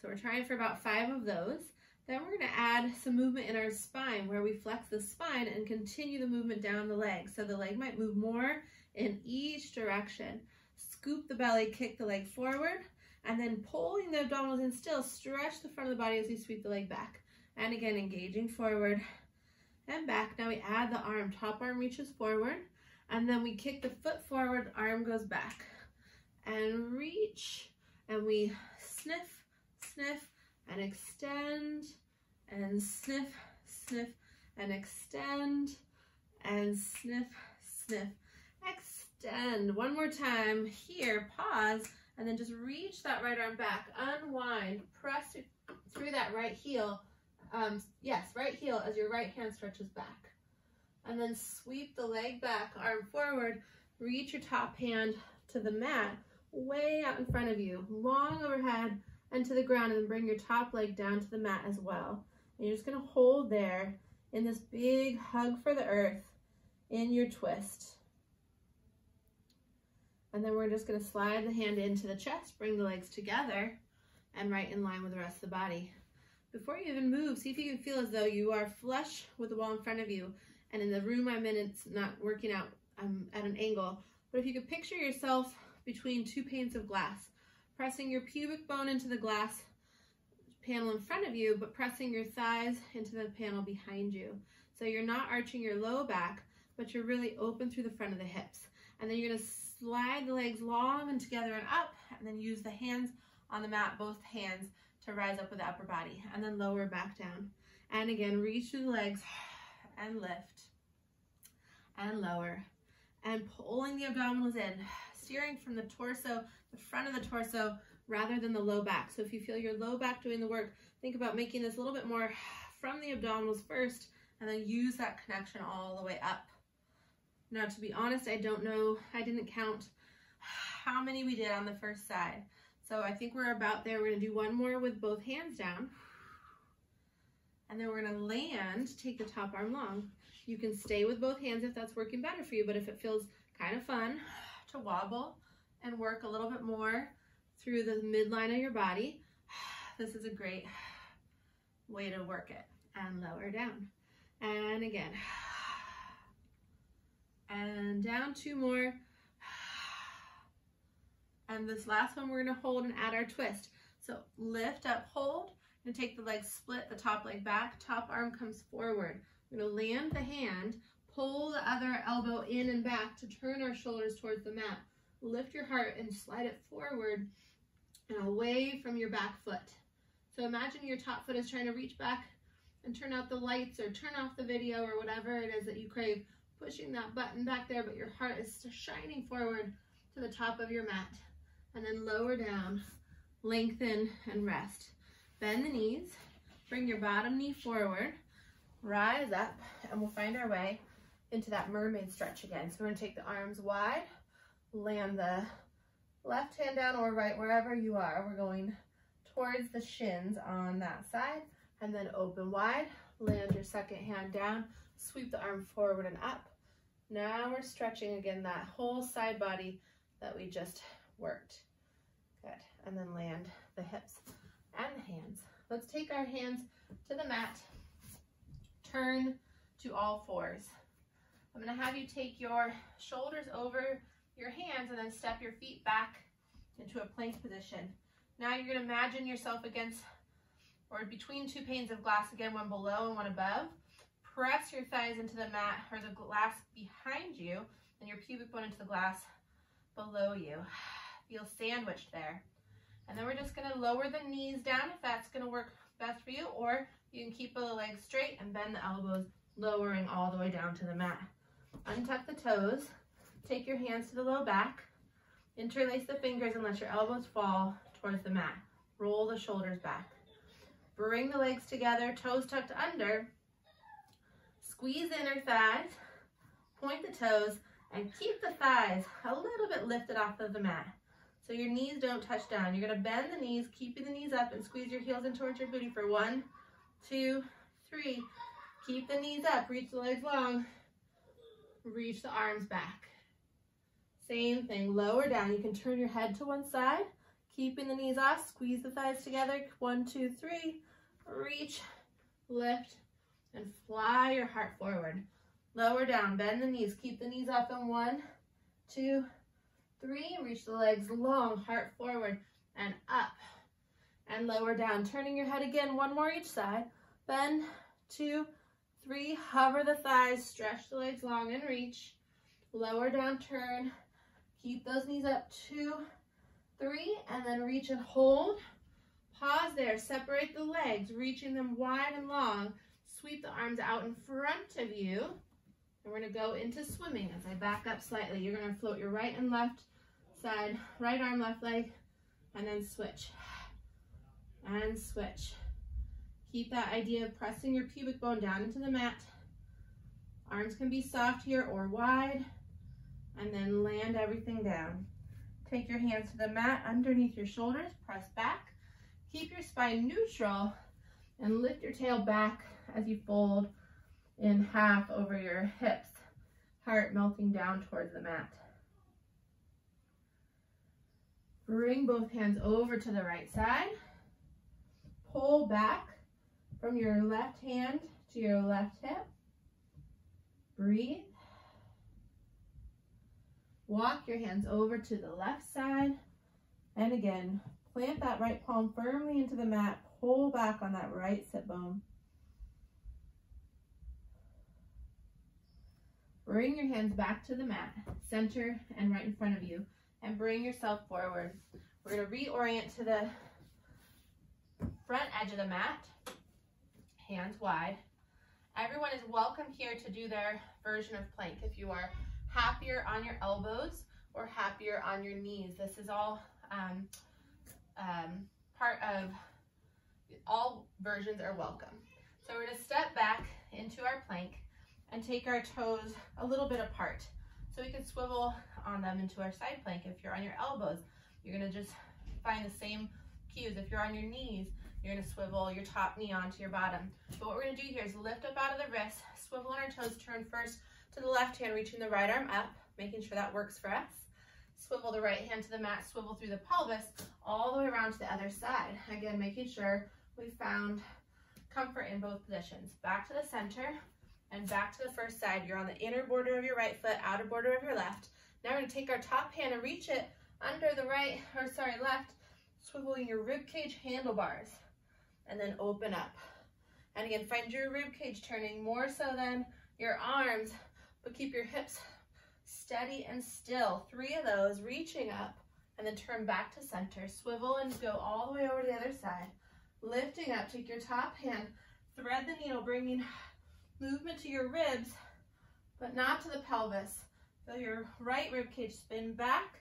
S1: So we're trying for about 5 of those. Then we're going to add some movement in our spine where we flex the spine and continue the movement down the leg. So the leg might move more in each direction. Scoop the belly, kick the leg forward, and then pulling the abdominals in still, stretch the front of the body as we sweep the leg back. And again, engaging forward and back. Now we add the arm. Top arm reaches forward, and then we kick the foot forward, arm goes back. And reach, and we sniff, sniff, and extend, and sniff, sniff, and extend, and sniff, sniff, extend. One more time here, pause, and then just reach that right arm back, unwind, press through that right heel. Yes, right heel as your right hand stretches back. And then sweep the leg back, arm forward, reach your top hand to the mat, way out in front of you, long overhead and to the ground, and then bring your top leg down to the mat as well. And you're just gonna hold there in this big hug for the earth in your twist. And then we're just gonna slide the hand into the chest, bring the legs together, and right in line with the rest of the body. Before you even move, see if you can feel as though you are flush with the wall in front of you. And in the room I'm in, it's not working out at an angle. But if you could picture yourself between 2 panes of glass, pressing your pubic bone into the glass, panel in front of you, but pressing your thighs into the panel behind you. So you're not arching your low back, but you're really open through the front of the hips. And then you're gonna slide the legs long and together and up, and then use the hands on the mat, both hands, to rise up with the upper body, and then lower back down. And again, reach through the legs and lift and lower, and pulling the abdominals in, steering from the torso, the front of the torso, rather than the low back. So if you feel your low back doing the work, think about making this a little bit more from the abdominals first, and then use that connection all the way up. Now, to be honest, I don't know, I didn't count how many we did on the first side. So I think we're about there. We're gonna do one more with both hands down. And then we're gonna land, take the top arm long. You can stay with both hands if that's working better for you, but if it feels kind of fun to wobble and work a little bit more through the midline of your body, this is a great way to work it. And lower down. And again. And down, 2 more. And this last one we're gonna hold and add our twist. So lift up, hold, and take the leg split, the top leg back, top arm comes forward. We're gonna land the hand, pull the other elbow in and back to turn our shoulders towards the mat. Lift your heart and slide it forward and away from your back foot. So imagine your top foot is trying to reach back and turn out the lights or turn off the video or whatever it is that you crave, pushing that button back there, but your heart is shining forward to the top of your mat. And then lower down, lengthen and rest. Bend the knees, bring your bottom knee forward, rise up, and we'll find our way into that mermaid stretch again. So we're gonna take the arms wide, land the left hand down or right, wherever you are. We're going towards the shins on that side, and then open wide, land your second hand down, sweep the arm forward and up. Now we're stretching again that whole side body that we just worked. Good, and then land the hips and the hands. Let's take our hands to the mat, turn to all fours. I'm gonna have you take your shoulders over your hands and then step your feet back into a plank position. Now you're gonna imagine yourself against or between 2 panes of glass, again, one below and one above. Press your thighs into the mat or the glass behind you and your pubic bone into the glass below you. Feel sandwiched there. And then we're just gonna lower the knees down if that's gonna work best for you, or you can keep the legs straight and bend the elbows, lowering all the way down to the mat. Untuck the toes, take your hands to the low back, interlace the fingers and let your elbows fall towards the mat. Roll the shoulders back. Bring the legs together, toes tucked under, squeeze the inner thighs, point the toes, and keep the thighs a little bit lifted off of the mat. So your knees don't touch down. You're gonna bend the knees, keeping the knees up, and squeeze your heels in towards your booty for 1, 2, 3. Keep the knees up, reach the legs long, reach the arms back. Same thing, lower down. You can turn your head to one side, keeping the knees off, squeeze the thighs together. 1, 2, 3, reach, lift, and fly your heart forward. Lower down, bend the knees, keep the knees up in 1, 2, 3, reach the legs long, heart forward, and up, and lower down. Turning your head again, 1 more each side. Bend, 2, 3, hover the thighs, stretch the legs long and reach. Lower down, turn, keep those knees up, 2, 3, and then reach and hold. Pause there, separate the legs, reaching them wide and long. Sweep the arms out in front of you. And we're gonna go into swimming as I back up slightly. You're gonna float your right and left side, right arm, left leg, and then switch. And switch. Keep that idea of pressing your pubic bone down into the mat. Arms can be soft here or wide. And then land everything down. Take your hands to the mat underneath your shoulders, press back. Keep your spine neutral and lift your tail back as you fold in half over your hips, heart melting down towards the mat. Bring both hands over to the right side. Pull back from your left hand to your left hip. Breathe. Walk your hands over to the left side. And again, Plant that right palm firmly into the mat. Pull back on that right sit bone. Bring your hands back to the mat, center and right in front of you, and bring yourself forward. We're going to reorient to the front edge of the mat, hands wide. Everyone is welcome here to do their version of plank. If you are happier on your elbows or happier on your knees, this is all part of, all versions are welcome. So we're going to step back into our plank and take our toes a little bit apart. So we can swivel on them into our side plank. If you're on your elbows, you're going to just find the same cues. If you're on your knees, you're going to swivel your top knee onto your bottom. But what we're going to do here is lift up out of the wrist, swivel on our toes, turn first to the left hand, reaching the right arm up, making sure that works for us. Swivel the right hand to the mat, swivel through the pelvis, all the way around to the other side. Again, making sure we found comfort in both positions. Back to the center and back to the first side. You're on the inner border of your right foot, outer border of your left. Now we're going to take our top hand and reach it under the left, swiveling your rib cage handlebars, and then open up. And again, find your rib cage turning more so than your arms, but keep your hips steady and still. 3 of those, reaching up, and then turn back to center. Swivel and go all the way over to the other side. Lifting up, take your top hand, thread the needle, bringing movement to your ribs, but not to the pelvis. Feel your right rib cage spin back,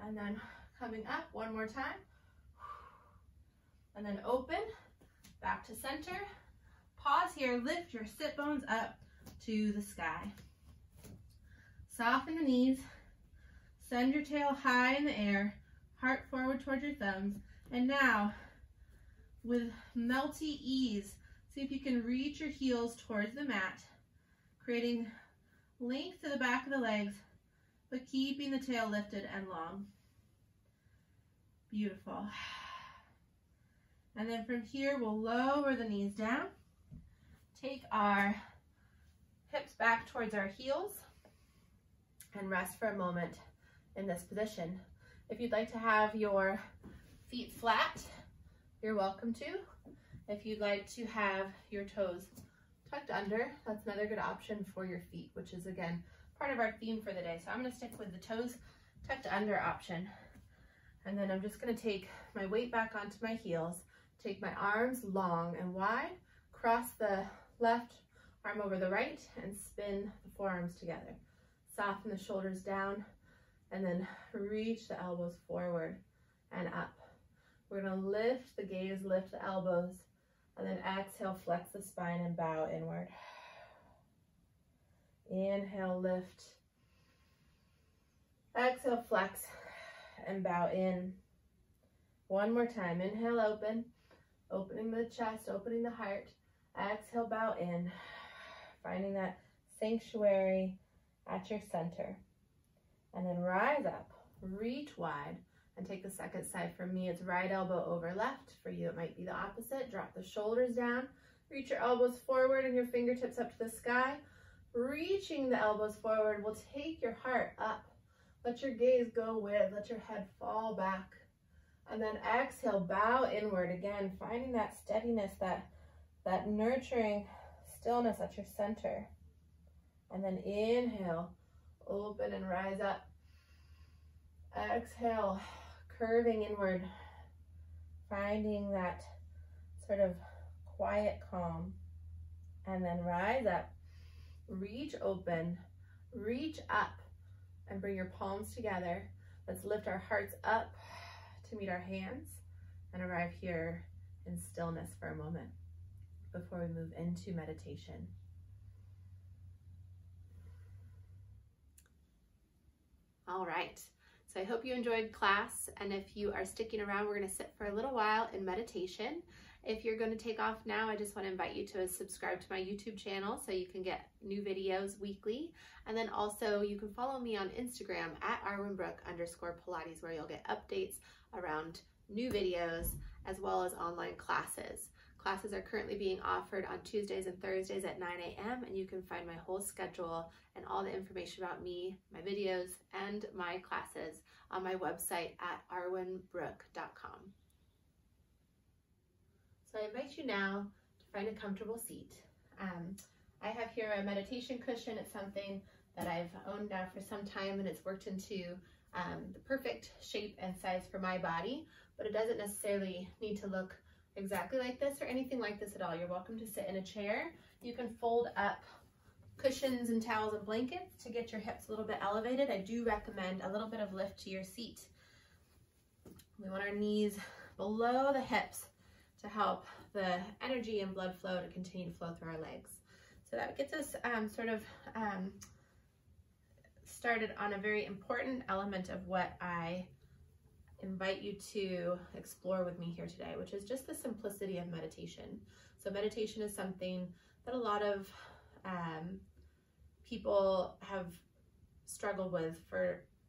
S1: and then coming up one more time. And then open, back to center. Pause here, lift your sit bones up to the sky. Soften the knees, send your tail high in the air, heart forward towards your thumbs, and now, with melty ease, see if you can reach your heels towards the mat, creating length to the back of the legs, but keeping the tail lifted and long. Beautiful. And then from here, we'll lower the knees down, take our hips back towards our heels, and rest for a moment in this position. If you'd like to have your feet flat, you're welcome to. If you'd like to have your toes tucked under, that's another good option for your feet, which is again part of our theme for the day. So I'm going to stick with the toes tucked under option. And then I'm just going to take my weight back onto my heels, take my arms long and wide, cross the left arm over the right, and spin the forearms together. Soften the shoulders down, and then reach the elbows forward and up. We're going to lift the gaze, lift the elbows, and then exhale, flex the spine and bow inward. Inhale, lift. Exhale, flex and bow in. One more time. Inhale, open. Opening the chest, opening the heart. Exhale, bow in. Finding that sanctuary at your center. And then rise up, reach wide, and take the second side. For me, it's right elbow over left. For you, it might be the opposite. Drop the shoulders down, reach your elbows forward and your fingertips up to the sky. Reaching the elbows forward will take your heart up. Let your gaze go with, let your head fall back. And then exhale, bow inward again, finding that steadiness, that nurturing stillness at your center. And then inhale, open and rise up. Exhale, curving inward, finding that sort of quiet calm. And then rise up, reach open, reach up, and bring your palms together. Let's lift our hearts up to meet our hands and arrive here in stillness for a moment before we move into meditation. All right, so I hope you enjoyed class, and if you are sticking around, we're going to sit for a little while in meditation. If you're going to take off now, I just want to invite you to subscribe to my YouTube channel so you can get new videos weekly, and then also you can follow me on Instagram at @ArwenBrooke_Pilates, where you'll get updates around new videos as well as online classes. Classes are currently being offered on Tuesdays and Thursdays at 9 a.m. and you can find my whole schedule and all the information about me, my videos, and my classes on my website at arwenbrooke.com. So I invite you now to find a comfortable seat. I have here a meditation cushion. It's something that I've owned now for some time, and it's worked into the perfect shape and size for my body, but it doesn't necessarily need to look exactly like this or anything like this at all. You're welcome to sit in a chair. You can fold up cushions and towels and blankets to get your hips a little bit elevated. I do recommend a little bit of lift to your seat. We want our knees below the hips to help the energy and blood flow to continue to flow through our legs. So that gets us started on a very important element of what I invite you to explore with me here today, which is just the simplicity of meditation. So meditation is something that a lot of people have struggled with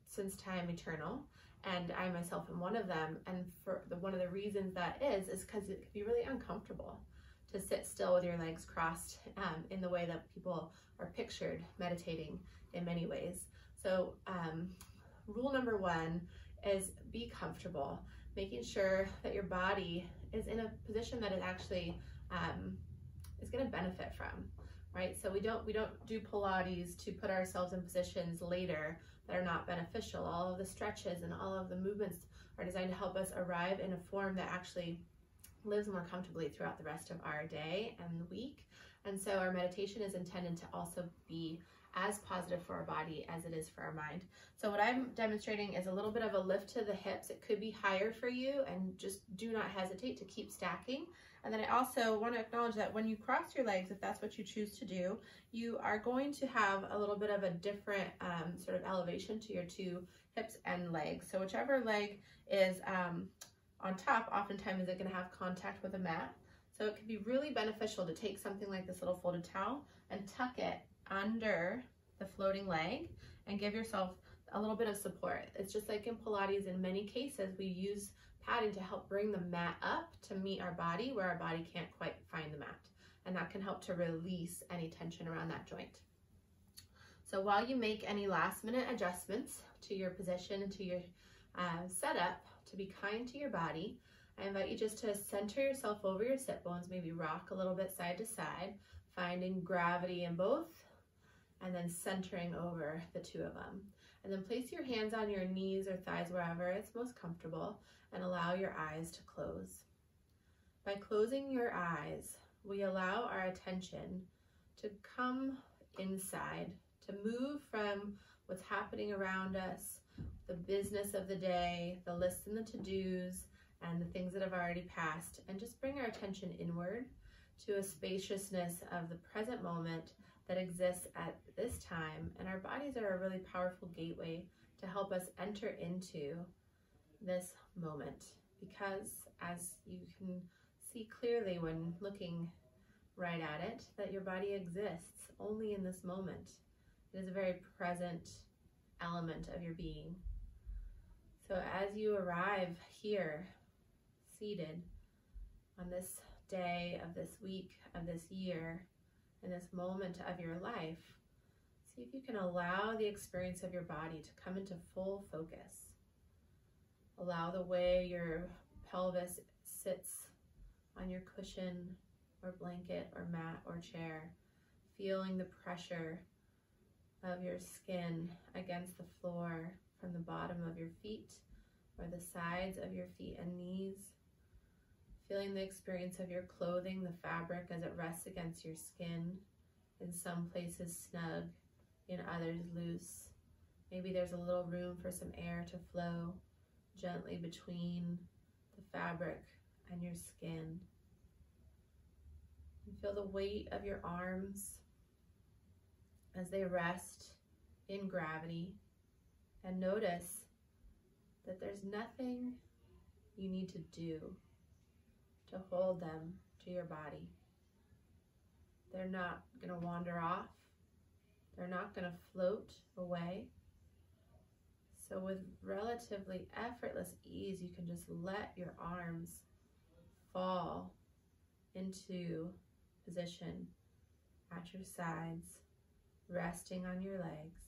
S1: since time eternal, and I myself am one of them. And one of the reasons that is because it can be really uncomfortable to sit still with your legs crossed in the way that people are pictured meditating in many ways. So rule number one is be comfortable, making sure that your body is in a position that it actually is going to benefit from, right? So we don't do Pilates to put ourselves in positions later that are not beneficial. All of the stretches and all of the movements are designed to help us arrive in a form that actually lives more comfortably throughout the rest of our day and the week. And so our meditation is intended to also be as positive for our body as it is for our mind. So what I'm demonstrating is a little bit of a lift to the hips. It could be higher for you, and just do not hesitate to keep stacking. And then I also want to acknowledge that when you cross your legs, if that's what you choose to do, you are going to have a little bit of a different sort of elevation to your two hips and legs. So whichever leg is on top, oftentimes is going to have contact with a mat. So it can be really beneficial to take something like this little folded towel and tuck it under the floating leg and give yourself a little bit of support. It's just like in Pilates, in many cases, we use padding to help bring the mat up to meet our body where our body can't quite find the mat. And that can help to release any tension around that joint. So while you make any last minute adjustments to your position and to your setup, to be kind to your body, I invite you just to center yourself over your sit bones, maybe rock a little bit side to side, finding gravity in both, and then centering over the two of them. And then place your hands on your knees or thighs, wherever it's most comfortable, and allow your eyes to close. By closing your eyes, we allow our attention to come inside, to move from what's happening around us, the business of the day, the lists and the to-dos, and the things that have already passed, and just bring our attention inward to a spaciousness of the present moment that exists at this time. And our bodies are a really powerful gateway to help us enter into this moment, because as you can see clearly when looking right at it, that your body exists only in this moment. It is a very present element of your being. So as you arrive here, seated on this day of this week of this year, in this moment of your life, see if you can allow the experience of your body to come into full focus. Allow the way your pelvis sits on your cushion or blanket or mat or chair, feeling the pressure of your skin against the floor from the bottom of your feet or the sides of your feet and knees. Feeling the experience of your clothing, the fabric as it rests against your skin, in some places snug, in others loose. Maybe there's a little room for some air to flow gently between the fabric and your skin. And feel the weight of your arms as they rest in gravity, and notice that there's nothing you need to do to hold them to your body. They're not going to wander off. They're not going to float away. So with relatively effortless ease, you can just let your arms fall into position at your sides, resting on your legs.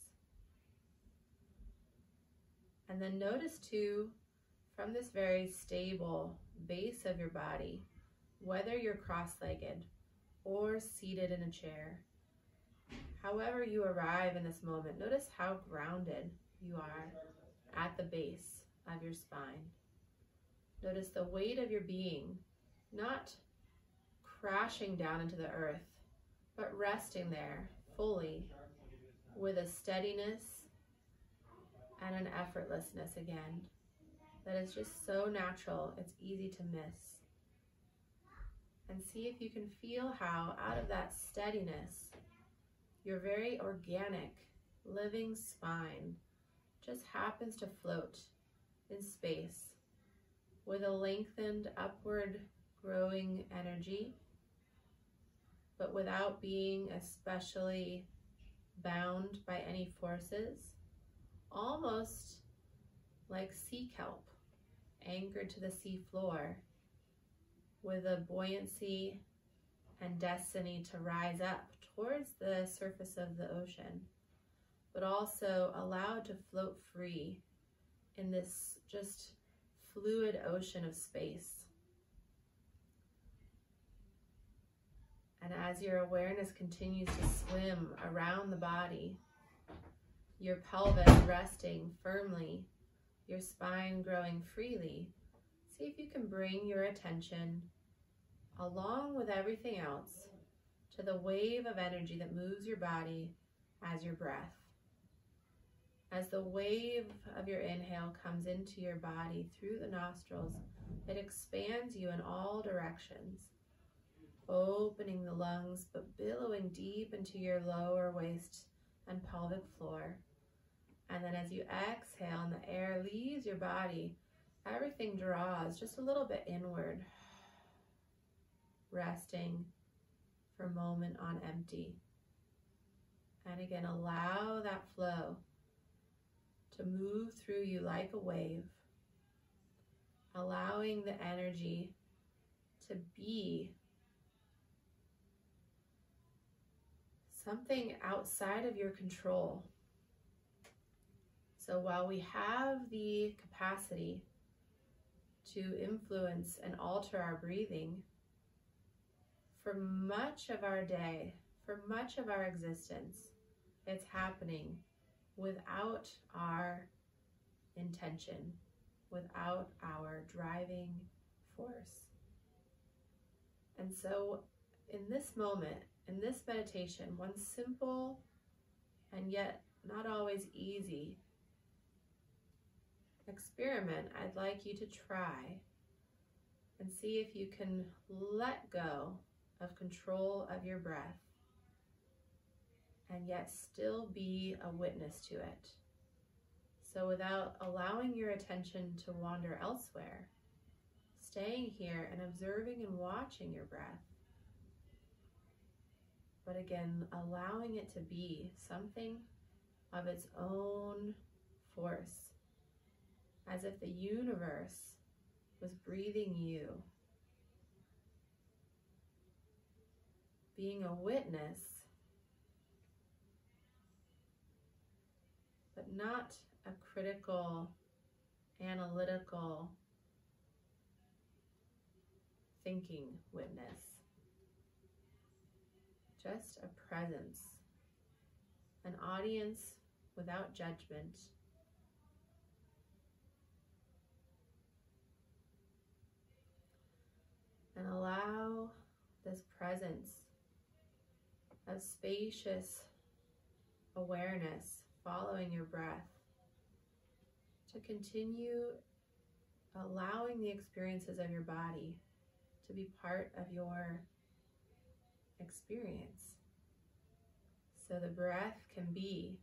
S1: And then notice too, from this very stable base of your body, whether you're cross-legged or seated in a chair, however you arrive in this moment, notice how grounded you are at the base of your spine. Notice the weight of your being, not crashing down into the earth, but resting there fully with a steadiness and an effortlessness again that is just so natural, it's easy to miss. And see if you can feel how out of that steadiness, your very organic living spine just happens to float in space with a lengthened upward growing energy, but without being especially bound by any forces, almost like sea kelp anchored to the sea floor with a buoyancy and destiny to rise up towards the surface of the ocean, but also allowed to float free in this just fluid ocean of space. And as your awareness continues to swim around the body, your pelvis resting firmly, your spine growing freely, see if you can bring your attention, along with everything else, to the wave of energy that moves your body as your breath. As the wave of your inhale comes into your body through the nostrils, it expands you in all directions, opening the lungs, but billowing deep into your lower waist and pelvic floor. And then as you exhale and the air leaves your body, everything draws just a little bit inward, resting for a moment on empty. And again, allow that flow to move through you like a wave, allowing the energy to be something outside of your control. So while we have the capacity to influence and alter our breathing, for much of our day, for much of our existence, it's happening without our intention, without our driving force. And so in this moment, in this meditation, one simple and yet not always easy experiment I'd like you to try and see if you can let go of control of your breath and yet still be a witness to it. So without allowing your attention to wander elsewhere, staying here and observing and watching your breath, but again, allowing it to be something of its own force, as if the universe was breathing you, being a witness, but not a critical, analytical, thinking witness. Just a presence, an audience without judgment. And allow this presence of spacious awareness following your breath to continue allowing the experiences of your body to be part of your experience. So the breath can be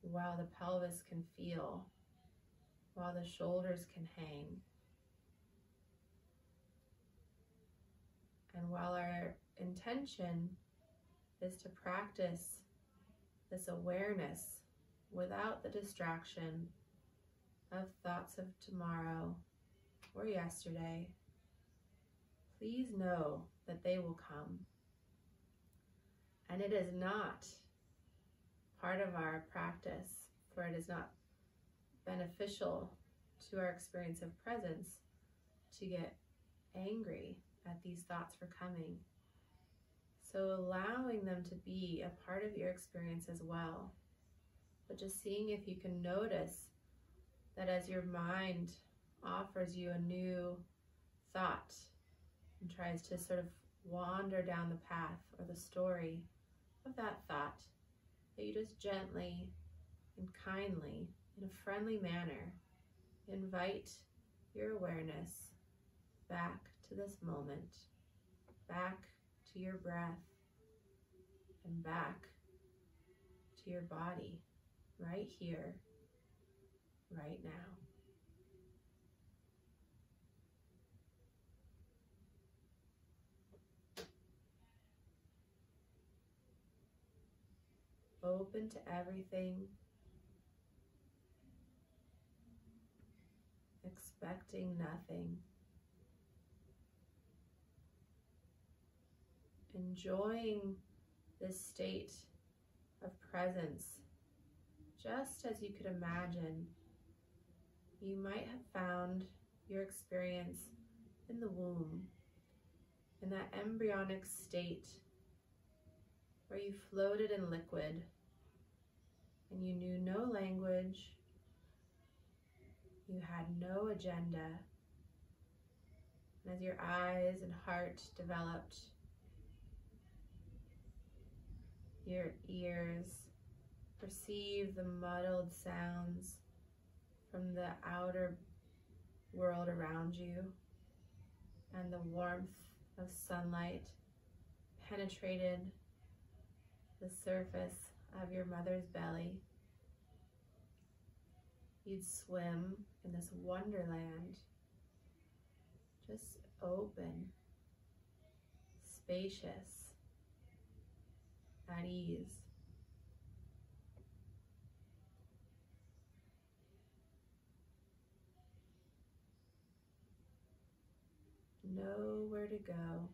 S1: while the pelvis can feel, while the shoulders can hang. And while our intention is to practice this awareness without the distraction of thoughts of tomorrow or yesterday, please know that they will come. And it is not part of our practice, for it is not beneficial to our experience of presence to get angry at these thoughts for coming. So allowing them to be a part of your experience as well, but just seeing if you can notice that as your mind offers you a new thought and tries to sort of wander down the path or the story of that thought, that you just gently and kindly, in a friendly manner, invite your awareness back to this moment, back to your breath, and back to your body, right here, right now. Open to everything, expecting nothing, enjoying this state of presence, just as you could imagine you might have found your experience in the womb, in that embryonic state where you floated in liquid and you knew no language, you had no agenda. And as your eyes and heart developed, your ears perceive the muddled sounds from the outer world around you, and the warmth of sunlight penetrated the surface of your mother's belly. You'd swim in this wonderland, just open, spacious, at ease. Nowhere to go,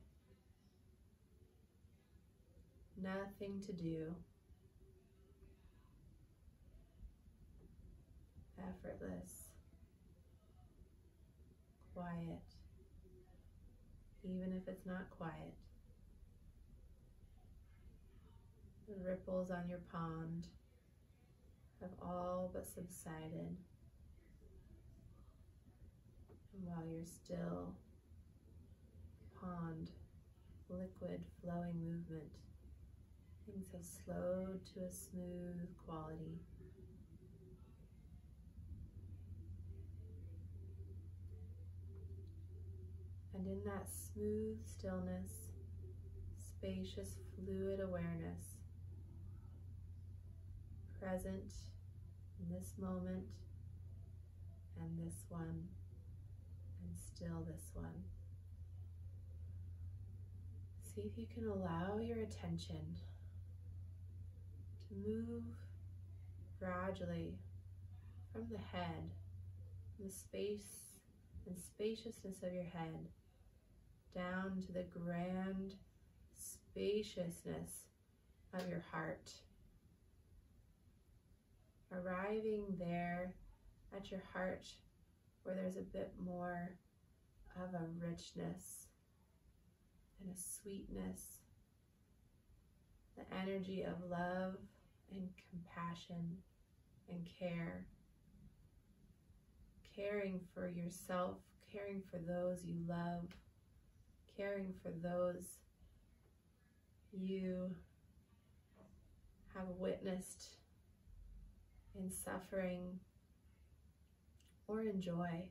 S1: nothing to do, effortless, quiet, even if it's not quiet. The ripples on your pond have all but subsided, and while you're still, pond, liquid flowing movement, things have slowed to a smooth quality. And in that smooth stillness, spacious, fluid awareness, present in this moment, and this one, and still this one. See if you can allow your attention to move gradually from the head, the space and spaciousness of your head, down to the grand spaciousness of your heart. Arriving there at your heart where there's a bit more of a richness and a sweetness, the energy of love and compassion and care, caring for yourself, caring for those you love, caring for those you have witnessed in suffering or in joy.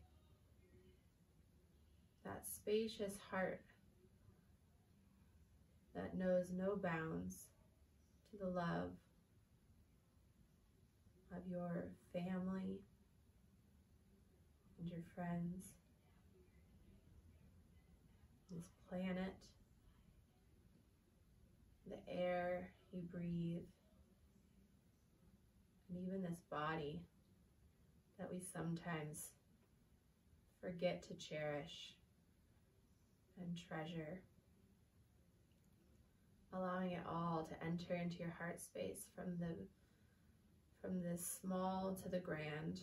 S1: That spacious heart that knows no bounds to the love of your family and your friends, this planet, the air you breathe, and even this body that we sometimes forget to cherish and treasure. Allowing it all to enter into your heart space, from the small to the grand.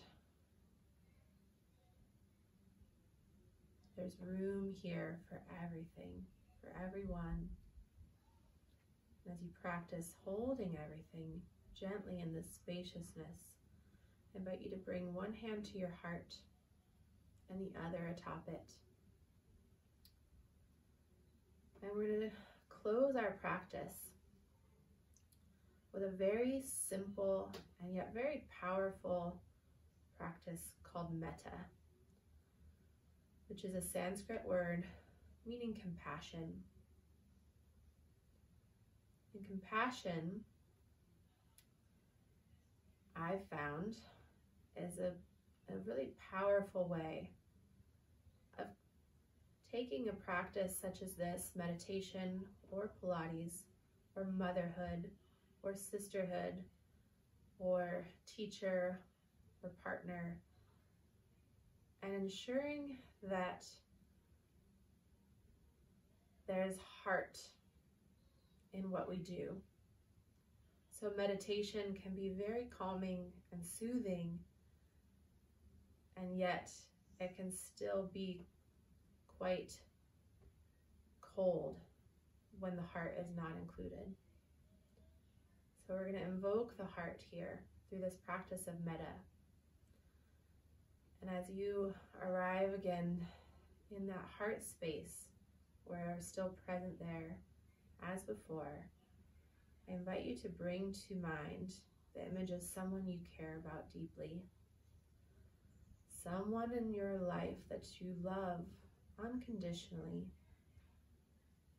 S1: There's room here for everything, for everyone. As you practice holding everything gently in this spaciousness, I invite you to bring one hand to your heart and the other atop it. And we're going to close our practice with a very simple and yet very powerful practice called metta, which is a Sanskrit word meaning compassion. And compassion, I've found, is a really powerful way of taking a practice such as this, meditation or Pilates or motherhood or sisterhood or teacher or partner, and ensuring that there's heart in what we do. So meditation can be very calming and soothing, and yet it can still be quite cold when the heart is not included. So we're going to invoke the heart here through this practice of metta. And as you arrive again in that heart space where we're still present there as before, I invite you to bring to mind the image of someone you care about deeply. Someone in your life that you love unconditionally,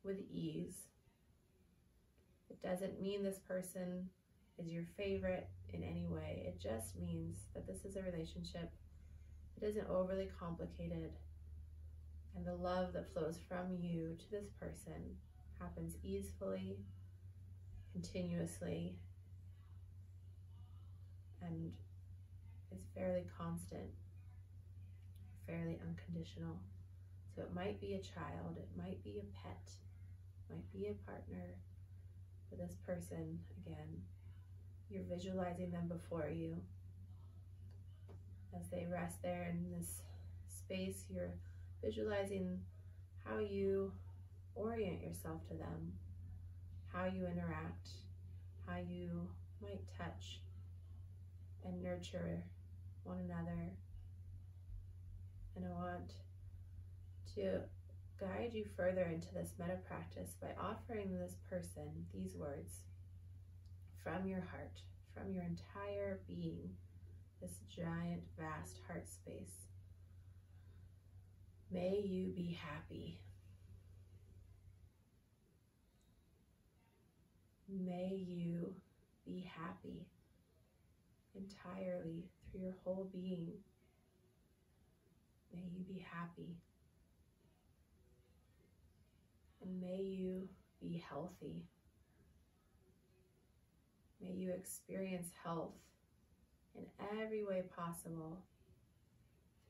S1: with ease. It doesn't mean this person is your favorite in any way. It just means that this is a relationship that isn't overly complicated, and the love that flows from you to this person happens easily, continuously, and is fairly constant, fairly unconditional. So it might be a child, it might be a pet, it might be a partner, but this person, again, you're visualizing them before you. As they rest there in this space, you're visualizing how you orient yourself to them, how you interact, how you might touch and nurture one another. And I want to guide you further into this metta practice by offering this person these words from your heart, from your entire being, this giant, vast heart space. May you be happy. May you be happy entirely through your whole being. May you be happy. And may you be healthy. May you experience health in every way possible,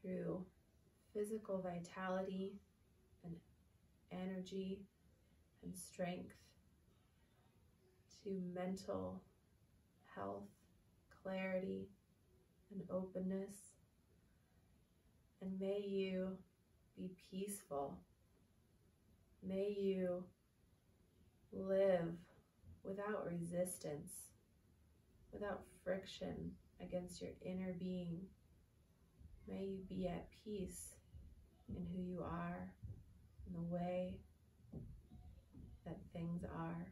S1: through physical vitality and energy and strength, to mental health, clarity, and openness. And may you be peaceful. May you live without resistance, without friction against your inner being. May you be at peace in who you are, in the way that things are.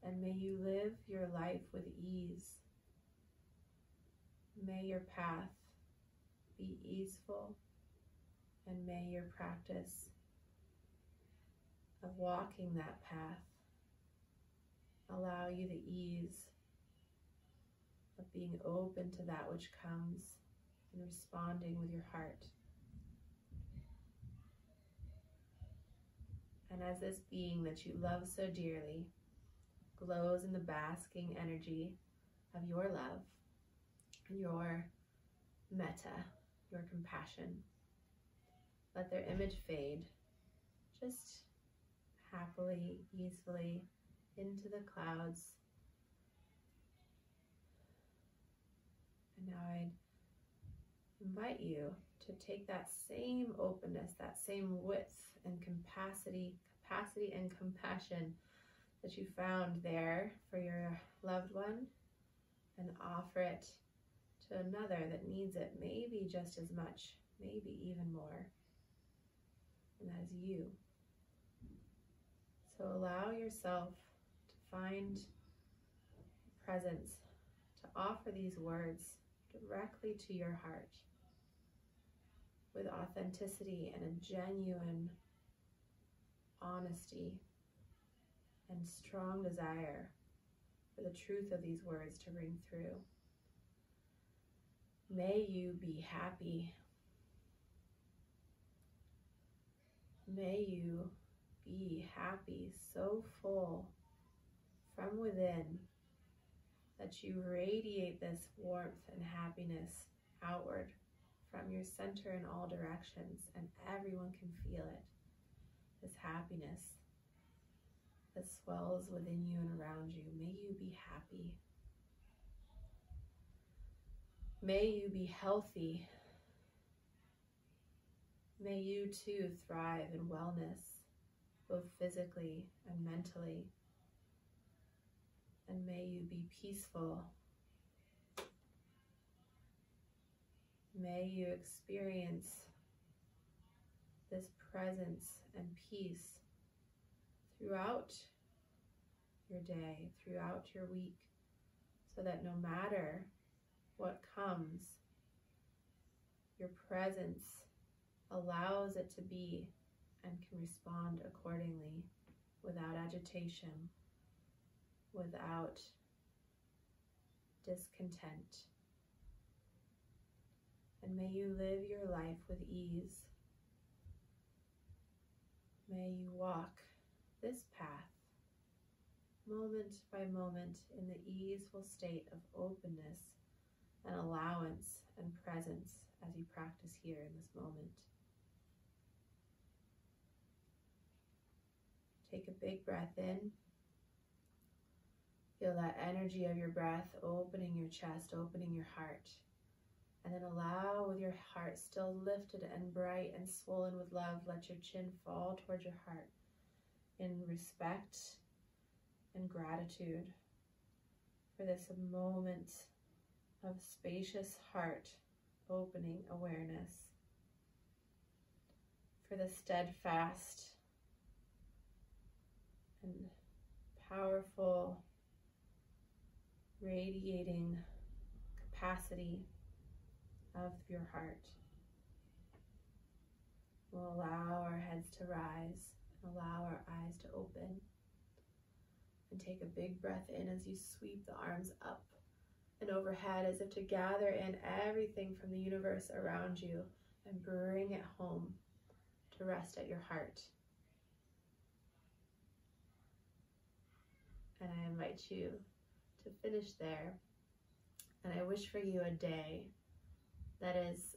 S1: And may you live your life with ease. May your path be easeful, and may your practice of walking that path allow you the ease of being open to that which comes and responding with your heart. And as this being that you love so dearly glows in the basking energy of your love, your metta, your compassion, let their image fade just happily, easily into the clouds. And now I'd invite you to take that same openness, that same width and capacity and compassion that you found there for your loved one, and offer it to another that needs it maybe just as much, maybe even more, and that is you. So allow yourself to find presence, to offer these words directly to your heart with authenticity and a genuine honesty and strong desire for the truth of these words to ring through. May you be happy. May you be happy, so full from within that you radiate this warmth and happiness outward from your center in all directions, and everyone can feel it. This happiness that swells within you and around you. May you be happy. May you be healthy. May you too thrive in wellness, both physically and mentally. And may you be peaceful. May you experience this presence and peace throughout your day, throughout your week, so that no matter what comes, your presence allows it to be and can respond accordingly without agitation, without discontent. And may you live your life with ease. May you walk this path moment by moment in the easeful state of openness and allowance and presence as you practice here in this moment. Take a big breath in. Feel that energy of your breath opening your chest, opening your heart. And then allow, with your heart still lifted and bright and swollen with love, let your chin fall towards your heart in respect and gratitude for this moment of spacious heart opening awareness, for the steadfast and powerful radiating capacity of your heart. We'll allow our heads to rise and allow our eyes to open. And take a big breath in as you sweep the arms up and overhead as if to gather in everything from the universe around you and bring it home to rest at your heart. And I invite you to finish there. And I wish for you a day that is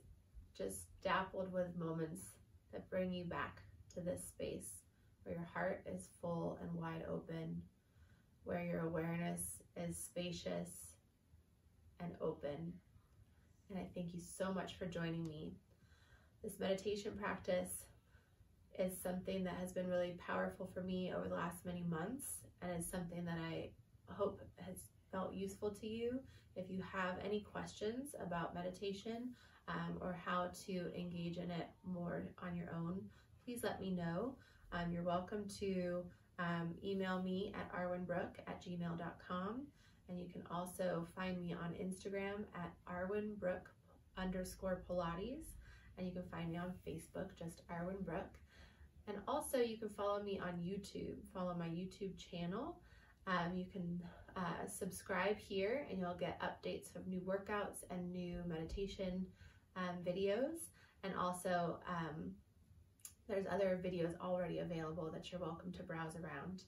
S1: just dappled with moments that bring you back to this space where your heart is full and wide open, where your awareness is spacious and open. And I thank you so much for joining me. This meditation practice is something that has been really powerful for me over the last many months, and is something that I hope has felt useful to you. If you have any questions about meditation or how to engage in it more on your own, please let me know. You're welcome to email me at arwenbrooke@gmail.com, and you can also find me on Instagram at arwenbrooke_Pilates, and you can find me on Facebook, just Arwen Brooke. And also you can follow me on YouTube, follow my YouTube channel. You can subscribe here and you'll get updates of new workouts and new meditation videos. And also there's other videos already available that you're welcome to browse around.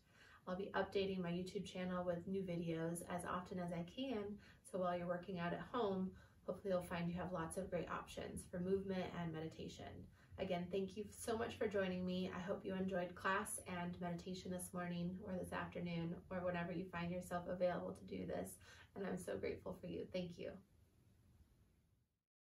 S1: I'll be updating my YouTube channel with new videos as often as I can. So while you're working out at home, hopefully you'll find you have lots of great options for movement and meditation. Again, thank you so much for joining me. I hope you enjoyed class and meditation this morning or this afternoon or whenever you find yourself available to do this. And I'm so grateful for you. Thank you.